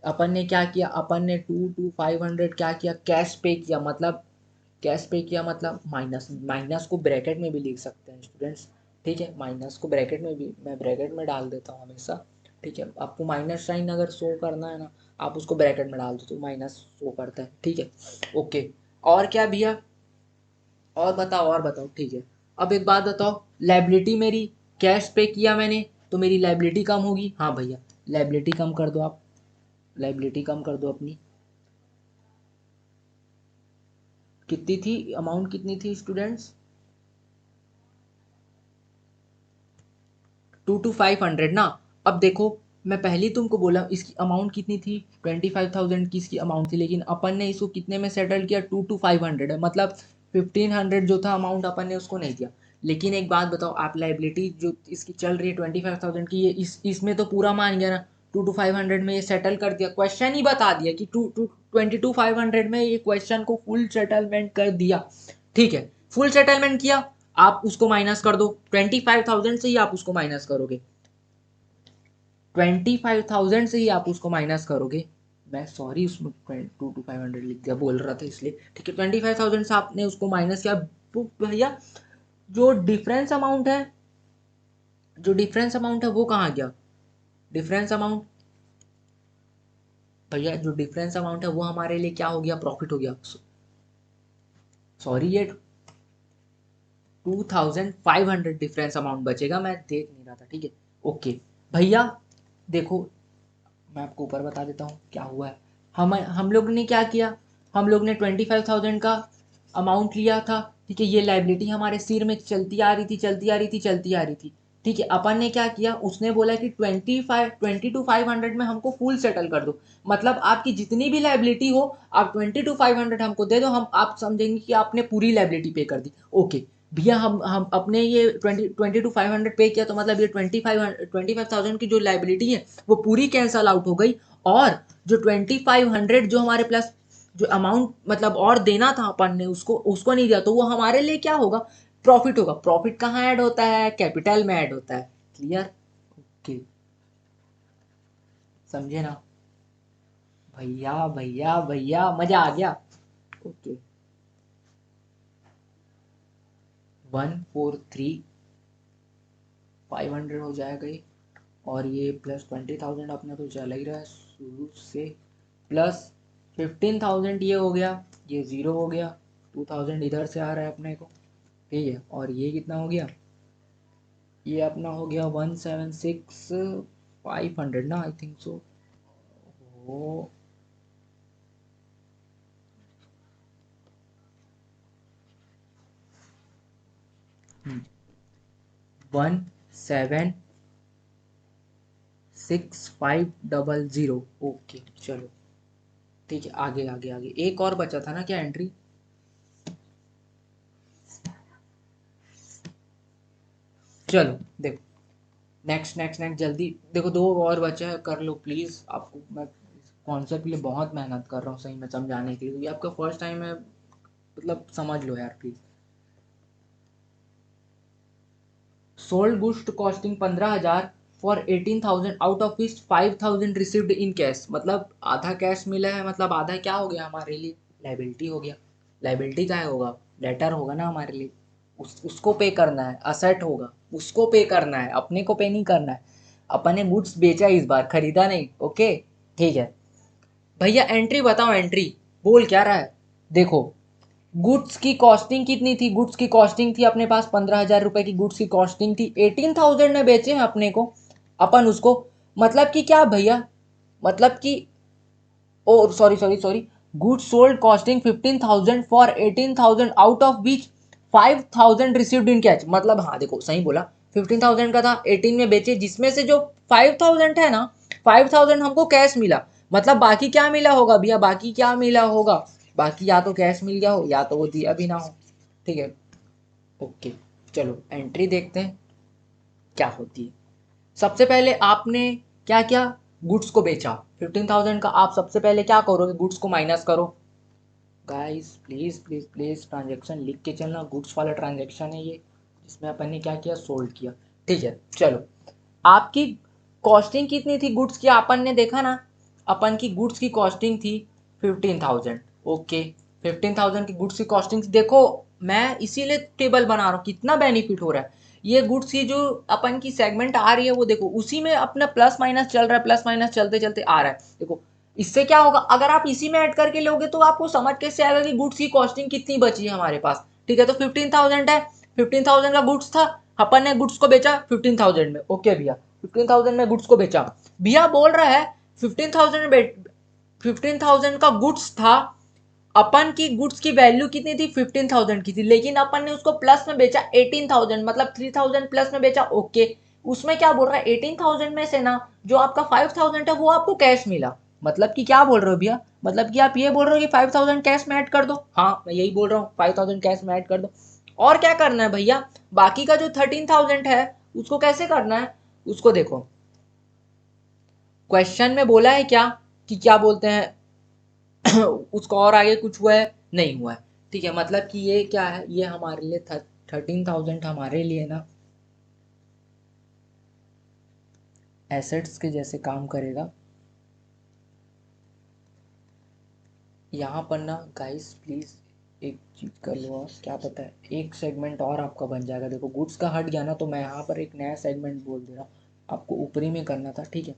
Speaker 1: अपन ने क्या किया, अपन ने 2 to 500 क्या किया, कैश पे किया, मतलब कैश पे किया, मतलब माइनस, माइनस को ब्रैकेट में भी लिख सकते हैं स्टूडेंट्स, ठीक है, माइनस को ब्रैकेट में भी, मैं ब्रैकेट में डाल देता हूँ हमेशा, ठीक है, आपको माइनस साइन अगर शो करना है ना, आप उसको ब्रैकेट में डाल दो तो माइनस शो करता है, ठीक है, ओके। और क्या भैया, और बताओ, ठीक है। अब एक बात बताओ, लाइबिलिटी मेरी, कैश पे किया मैंने तो मेरी लाइबिलिटी कम होगी, हाँ भैया, लाइबिलिटी कम कर दो आप, लाइबिलिटी कम कर दो अपनी, कितनी थी अमाउंट, कितनी थी स्टूडेंट्स, 2 to 500 ना। अब देखो मैं पहले ही तुमको बोला इसकी अमाउंट कितनी थी, 25,000 की इसकी अमाउंट थी, लेकिन अपन ने इसको कितने में सेटल किया, 2 to 500 है, मतलब 1500 जो था अमाउंट अपन ने उसको नहीं दिया। लेकिन एक बात बताओ, आप लाइबिलिटी जो इसकी चल रही है 25,000 की, ये इसमें तो पूरा मान गया ना, 2 to 500 में ये सेटल कर दिया, क्वेश्चन ही बता दिया कि 22 500 में ये क्वेश्चन को फुल सेटलमेंट कर दिया, ठीक है, फुल सेटलमेंट किया, आप उसको माइनस कर दो, 25,000 से ही आप उसको माइनस करोगे, 25,000 से ही आप उसको माइनस करोगे, मैं सॉरी उसमें 2 to 500 लिख दिया, बोल रहा था इसलिए, ठीक है, 25,000 से आपने उसको माइनस किया, भैया जो डिफरेंस अमाउंट है, जो डिफरेंस अमाउंट है वो कहाँ गया, डिफरेंस अमाउंट, भैया जो डिफरेंस अमाउंट है वो हमारे लिए क्या हो गया, प्रॉफिट हो गया, सॉरी ये 2,500 डिफरेंस अमाउंट बचेगा, मैं देख नहीं रहा था, ठीक है, ओके भैया देखो, मैं आपको ऊपर बता देता हूँ क्या हुआ है, हम लोग ने क्या किया, हम लोग ने 25,000 का अमाउंट लिया था, ठीक है, ये लाइबिलिटी हमारे सिर में चलती आ रही थी, चलती आ रही थी, चलती आ रही थी, ठीक है, अपन ने क्या किया, उसने बोला कि 20 to 500 में हमको फुल सेटल कर दो, मतलब आपकी जितनी भी लाइबिलिटी हो आप 20 to 500 हमको दे दो, हम आप समझेंगे कि आपने पूरी लाइबिलिटी पे कर दी, ओके भैया हम अपने ये 20 to 500 पे किया, तो मतलब ये 25,000 की जो लाइबिलिटी है वो पूरी कैंसल आउट हो गई, और जो 2500 जो हमारे प्लस जो अमाउंट मतलब और देना था अपन ने उसको उसको नहीं दिया, तो वो हमारे लिए क्या होगा, प्रॉफिट होगा, प्रॉफिट कहाँ ऐड होता है, कैपिटल में ऐड होता है, क्लियर, ओके, समझे ना, भैया भैया भैया मजा आ गया। ओके 143,500 हो जाएगा ये। और ये प्लस 20,000 अपना तो चला ही रहा है शुरू से, प्लस 15,000 ये हो गया, ये ज़ीरो हो गया, 2,000 इधर से आ रहा है अपने को, ठीक है। और ये कितना हो गया, ये अपना हो गया 176,500 ना, आई थिंक सो। वो 176,500। ओके चलो ठीक है, आगे आगे आगे एक और बचा था ना क्या एंट्री। चलो देखो, नेक्स्ट नेक्स्ट नेक्स्ट जल्दी देखो, दो और बचा है, कर लो प्लीज़। आपको मैं कॉन्सेप्ट के लिए बहुत मेहनत कर रहा हूँ सही में समझाने के लिए, ये आपका फर्स्ट टाइम है, मतलब समझ लो यार please. Sold goods costing 15,000 for 18,000 out of which 5,000 received in cash, मतलब आधा कैश मिला है, मतलब आधा क्या हो गया हमारे लिए, लाइबिलिटी हो गया। लाइबिलिटी क्या होगा, डेटर होगा ना हमारे लिए, उसको पे करना है, असेट होगा उसको पे करना है, अपने को पे नहीं करना है। अपन ने गुड्स बेचा इस बार, खरीदा नहीं। ओके ठीक है भैया, एंट्री बताओ, एंट्री बोल क्या रहा है। देखो गुड्स की कॉस्टिंग कितनी थी, गुड्स की कॉस्टिंग थी अपने पास 15,000 रुपए की गुड्स की कॉस्टिंग थी, 18,000 में बेचे हैं अपने को, अपन उसको, मतलब कि क्या भैया, मतलब कि oh sorry sorry sorry, goods sold costing 15,000 for 18,000 out of which 5,000 received in cash, मतलब हाँ देखो सही बोला, 15,000 का था, 18 में बेचे, जिसमें से जो 5,000 है ना, 5,000 हमको कैश मिला, मतलब बाकी क्या मिला होगा भैया, बाकी क्या मिला होगा, बाकी या तो कैश मिल गया हो या तो वो दिया भी ना हो, ठीक है। ओके चलो एंट्री देखते हैं क्या होती है। सबसे पहले आपने क्या क्या, गुड्स को बेचा 15,000 का, आप सबसे पहले क्या करोगे, गुड्स को माइनस करो। Guys please please please transaction लिख के चलना, गुड्स वाला ट्रांजेक्शन है ये, जिसमें अपन ने क्या किया, सोल्ड किया, ठीक है। चलो आपकी कॉस्टिंग कितनी थी गुड्स की, अपन ने देखा ना, अपन की गुड्स की कॉस्टिंग थी 15,000। ओके 15,000 की गुड्स की कॉस्टिंग देखो, मैं इसीलिए टेबल बना रहा हूँ, कितना बेनिफिट हो रहा है। ये गुड्स की जो अपन की सेगमेंट आ रही है वो देखो, उसी में अपना प्लस माइनस चल रहा है, प्लस माइनस चलते चलते आ रहा है देखो। इससे क्या होगा, अगर आप इसी में ऐड करके लोगे तो आपको समझ कैसे आएगा कि गुड्स की कॉस्टिंग कितनी बची है हमारे पास, ठीक है। तो 15,000 है, 15,000 का गुड्स था, अपन ने गुड्स को बेचा 15,000 में। ओके भैया 15,000 में गुड्स को बेचा, भैया बोल रहा है 15,000 में, 15,000 का गुड्स था, अपन की गुड्स की वैल्यू कितनी थी, 15,000 की थी, लेकिन अपन ने उसको प्लस में बेचा 18,000, मतलब 3,000 प्लस में बेचा। ओके उसमें क्या बोल रहा है, 18,000 में से ना जो आपका 5,000 है वो आपको कैश मिला, मतलब कि क्या बोल रहे हो भैया, मतलब कि आप ये बोल रहे हो कि 5,000 कैश में ऐड कर दो, हाँ मैं यही बोल रहा हूँ, 5,000 कैश में ऐड कर दो। और क्या करना है भैया, बाकी का जो 13,000 है उसको कैसे करना है, उसको देखो, क्वेश्चन में बोला है क्या, कि क्या बोलते हैं उसका और आगे कुछ हुआ है, नहीं हुआ है, ठीक है। मतलब कि ये क्या है, ये हमारे लिए 13,000 हमारे लिए ना एसेट्स के जैसे काम करेगा। यहाँ पर ना गाइस प्लीज एक चीज कर लो, और क्या पता है एक सेगमेंट और आपका बन जाएगा, देखो गुड्स का हट गया ना, तो मैं यहाँ पर एक नया सेगमेंट बोल दे रहा हूँ, आपको ऊपरी में करना था, ठीक है।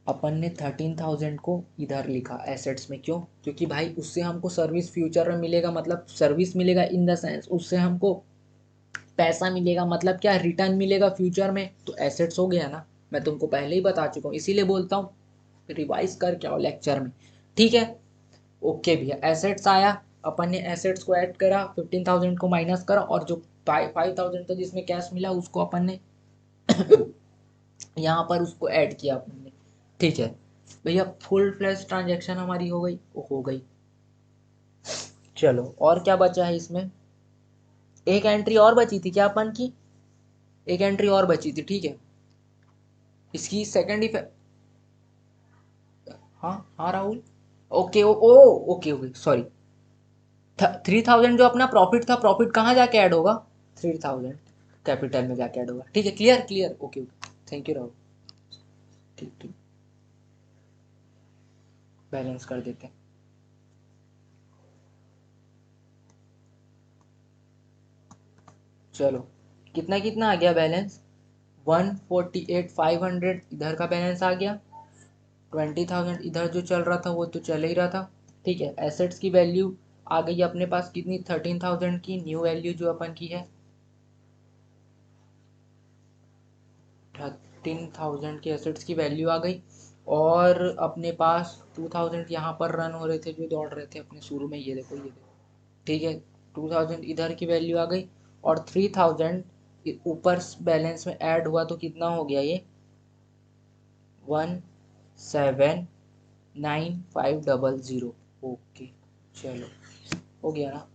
Speaker 1: अपन ने 13,000 को इधर लिखा एसेट्स में, क्यों, क्योंकि भाई उससे हमको सर्विस फ्यूचर में मिलेगा, मतलब सर्विस मिलेगा इन द सेंस उससे हमको पैसा मिलेगा, मतलब क्या, रिटर्न मिलेगा फ्यूचर में, तो एसेट्स हो गया ना। मैं तुमको पहले ही बता चुका हूँ, इसीलिए बोलता हूँ रिवाइज कर क्या हो लेक्चर में, ठीक है। ओके भैया एसेट्स आया, अपन ने एसेट्स को ऐड करा, 15,000 को माइनस करा, और जो 5,000 था जिसमें कैश मिला उसको अपन ने यहाँ पर उसको ऐड किया अपन ने, ठीक है भैया। फुल फ्लैश ट्रांजेक्शन हमारी हो गई, हो गई। चलो और क्या बचा है इसमें, एक एंट्री और बची थी क्या अपन की, एक एंट्री और बची थी, ठीक है। इसकी सेकंड इफेक्ट, हाँ हाँ राहुल, ओके ओ ओके ओके सॉरी, 3,000 जो अपना प्रॉफिट था, प्रॉफिट कहाँ जाके ऐड होगा, 3,000 कैपिटल में जाके ऐड होगा, ठीक है। Clear clear, okay okay, thank you Rahul, ठीक ठीक। बैलेंस कर देते हैं। चलो कितना कितना आ गया बैलेंस, 148,500 इधर का बैलेंस आ गया, 20,000 इधर जो चल रहा था वो तो चल ही रहा था। ठीक है, एसेट्स की वैल्यू आ गई अपने पास कितनी, 13,000 की न्यू वैल्यू जो अपन की है, 13,000 की एसेट्स की वैल्यू आ गई। और अपने पास 2,000 यहाँ पर रन हो रहे थे जो दौड़ रहे थे अपने शुरू में, ये देखो ये देखो। ठीक है, 2,000 इधर की वैल्यू आ गई और 3,000 ऊपर बैलेंस में ऐड हुआ तो कितना हो गया ये, 179500। ओके चलो हो गया ना।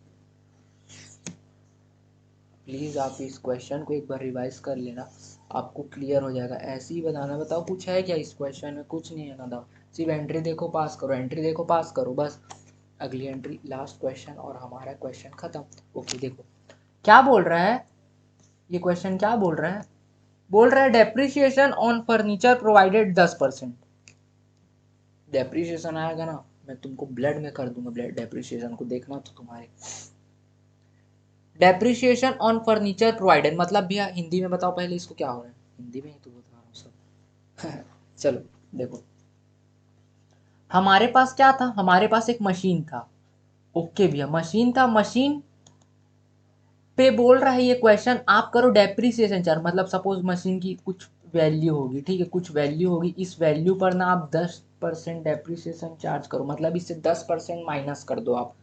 Speaker 1: प्लीज़ आप इस क्वेश्चन को एक बार रिवाइज कर लेना, आपको क्लियर हो जाएगा। ऐसे ही बताना, बताओ कुछ है क्या इस क्वेश्चन में, कुछ नहीं है ना दाओ, सिर्फ एंट्री देखो पास करो, एंट्री देखो पास करो बस। अगली एंट्री, लास्ट क्वेश्चन और हमारा क्वेश्चन खत्म। ओके देखो क्या बोल रहा है ये क्वेश्चन, क्या बोल रहा है, बोल रहा है depreciation on furniture provided 10%। Depreciation आएगा ना, मैं तुमको ब्लड में कर दूंगा, ब्लड डेप्रिसिएशन को देखना तो तुम्हारे। डेप्रिसिएशन ऑन फर्नीचर प्रोवाइडेड मतलब भैया हिंदी में बताओ पहले इसको क्या हो रहा है, हिंदी में ही तो बता रहा हूँ सब। चलो देखो, हमारे पास क्या था, हमारे पास एक मशीन था। ओके भैया मशीन था, मशीन पे बोल रहा है ये क्वेश्चन आप करो डेप्रिसिएशन चार्ज, मतलब सपोज मशीन की कुछ वैल्यू होगी, ठीक है, कुछ वैल्यू होगी, इस वैल्यू पर ना आप 10% डेप्रिसिएशन चार्ज करो, मतलब इससे 10% माइनस कर दो आप।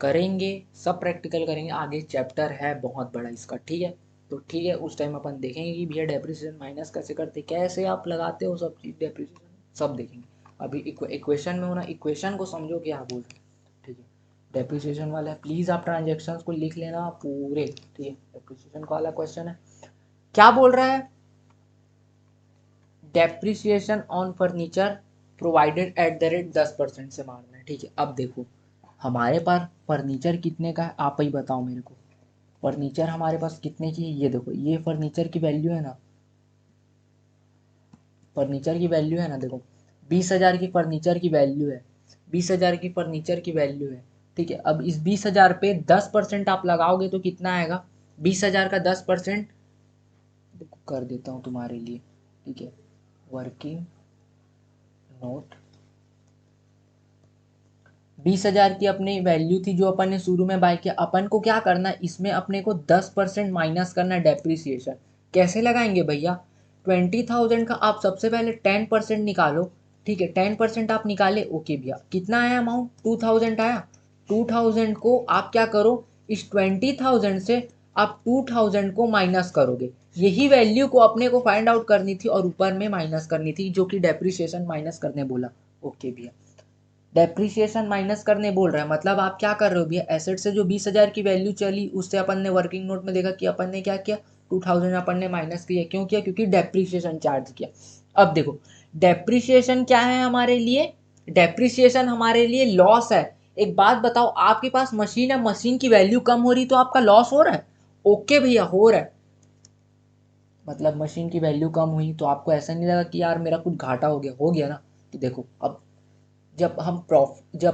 Speaker 1: करेंगे, सब प्रैक्टिकल करेंगे, आगे चैप्टर है बहुत बड़ा इसका, ठीक है। तो ठीक है, उस टाइम अपन देखेंगे कि भैया डेप्रिसिएशन माइनस कैसे करते, कैसे आप लगाते हो सब चीज़, डेप्रिसिएशन सब देखेंगे। अभी इक्वेशन में हो ना, इक्वेशन को समझो क्या बोल रहे हैं, ठीक है। डेप्रिसिएशन वाला है, प्लीज़ आप ट्रांजेक्शन्स को लिख लेना पूरे, ठीक है। डेप्रिसिएशन का वाला क्वेश्चन है, क्या बोल रहा है, depreciation on furniture provided at the rate 10% से मारना है, ठीक है। अब देखो हमारे पास फर्नीचर कितने का है, आप ही बताओ मेरे को, फर्नीचर हमारे पास कितने की है, ये देखो ये फर्नीचर की वैल्यू है ना, फर्नीचर की वैल्यू है ना, देखो 20,000 की फर्नीचर की वैल्यू है, 20,000 की फर्नीचर की वैल्यू है, ठीक है। अब इस 20,000 पे 10% आप लगाओगे तो कितना आएगा, 20,000 का 10% कर देता हूँ तुम्हारे लिए, ठीक है। वर्किंग नोट, 20,000 की अपनी वैल्यू थी जो अपन ने शुरू में बाय किया, अपन को क्या करना है, इसमें अपने को 10% माइनस करना है डेप्रिसिएशन। कैसे लगाएंगे भैया, 20,000 का आप सबसे पहले 10% निकालो, ठीक है। 10% आप निकाले, ओके भैया कितना आया अमाउंट, 2,000 आया। 2,000 को आप क्या करो, इस 20,000 से आप 2,000 को माइनस करोगे, यही वैल्यू को अपने को फाइंड आउट करनी थी और ऊपर में माइनस करनी थी, जो कि डेप्रिसिएशन माइनस करने बोला। ओके भैया डेप्रिसिएशन माइनस करने बोल रहा है, मतलब आप क्या कर रहे हो भैया, एसेट से जो 20,000 की वैल्यू चली उससे अपन ने वर्किंग नोट में देखा कि अपन ने क्या किया, 2,000 अपन ने माइनस किया, क्यों किया, क्योंकि डेप्रिसिएशन चार्ज किया। अब देखो डेप्रिसिएशन क्या है हमारे लिए, डेप्रिसिएशन हमारे लिए लॉस है। एक बात बताओ, आपके पास मशीन है, मशीन की वैल्यू कम हो रही तो आपका लॉस हो रहा है, ओके भैया हो रहा है। मतलब मशीन की वैल्यू कम हुई तो आपको ऐसा नहीं लगा कि यार मेरा कुछ घाटा हो गया ना। तो देखो अब जब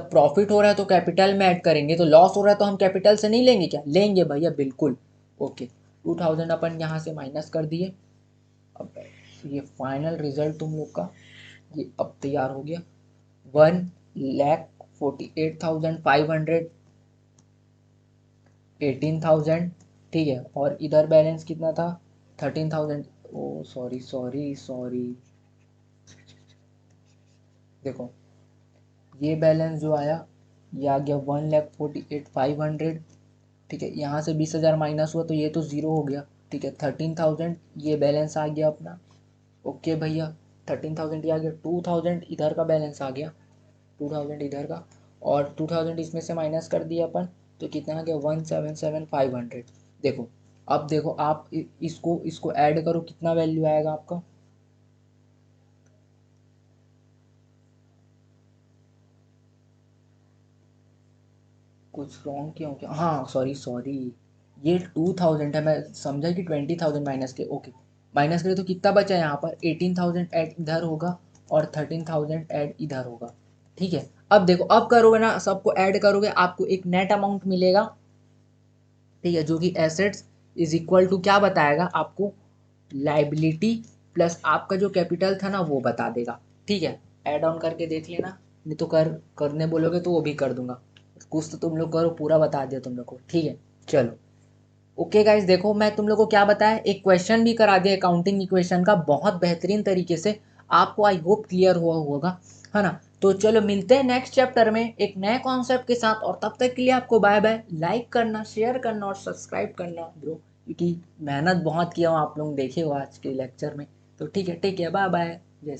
Speaker 1: प्रॉफिट हो रहा है तो कैपिटल में ऐड करेंगे, तो लॉस हो रहा है तो हम कैपिटल से नहीं लेंगे क्या, लेंगे भैया बिल्कुल। ओके 2,000 अपन यहाँ से माइनस कर दिए। अब ये फाइनल रिजल्ट तुम लोग का ये अब तैयार हो गया, 1,48,500, 18,000, ठीक है। और इधर बैलेंस कितना था, 13,000। ओ सॉरी सॉरी सॉरी, देखो ये बैलेंस जो आया ये आ गया 1,48,500, ठीक है। यहाँ से 20,000 माइनस हुआ तो ये तो ज़ीरो हो गया, ठीक है। 13,000 ये बैलेंस आ गया अपना, ओके भैया 13,000 ये आ गया, 2,000 इधर का बैलेंस आ गया, 2,000 इधर का, और 2,000 इसमें से माइनस कर दिया अपन, तो कितना आ गया 1,77,500। देखो अब देखो आप इसको इसको ऐड करो, कितना वैल्यू आएगा आपका, कुछ रॉन्ग क्यों क्या, हाँ सॉरी सॉरी, ये 2,000 है, मैं समझा कि 20,000 माइनस के, ओके। माइनस करें तो कितना बचा यहाँ पर, 18,000 ऐड इधर होगा और 13,000 ऐड इधर होगा, ठीक है, अब देखो, अब करोगे ना, सबको ऐड करोगे, आपको एक नेट अमाउंट मिलेगा, ठीक है, जो कि एसेट्स इज इक्वल टू क्या बताएगा आपको, लाइबिलिटी प्लस आपका जो कैपिटल था ना वो बता देगा। ठीक है, ऐड ऑन करके देख लेना, नहीं तो करने बोलोगे तो वो भी कर दूंगा, कुछ तो तुम लोग करो, पूरा बता दिया तुम लोग को। ठीक है, चलो, ओके गाइस, देखो मैं तुम लोग को क्या बताया, एक क्वेश्चन भी करा दिया अकाउंटिंग इक्वेशन का बहुत बेहतरीन तरीके से, आपको आई होप क्लियर हुआ होगा, है ना। तो चलो मिलते हैं नेक्स्ट चैप्टर में एक नए कॉन्सेप्ट के साथ, और तब तक के लिए आपको बाय बाय, लाइक करना, शेयर करना और सब्सक्राइब करना ब्रो, क्योंकि मेहनत बहुत किया हूँ, आप लोग देखे हो आज के लेक्चर में। तो ठीक है, बाय बाय।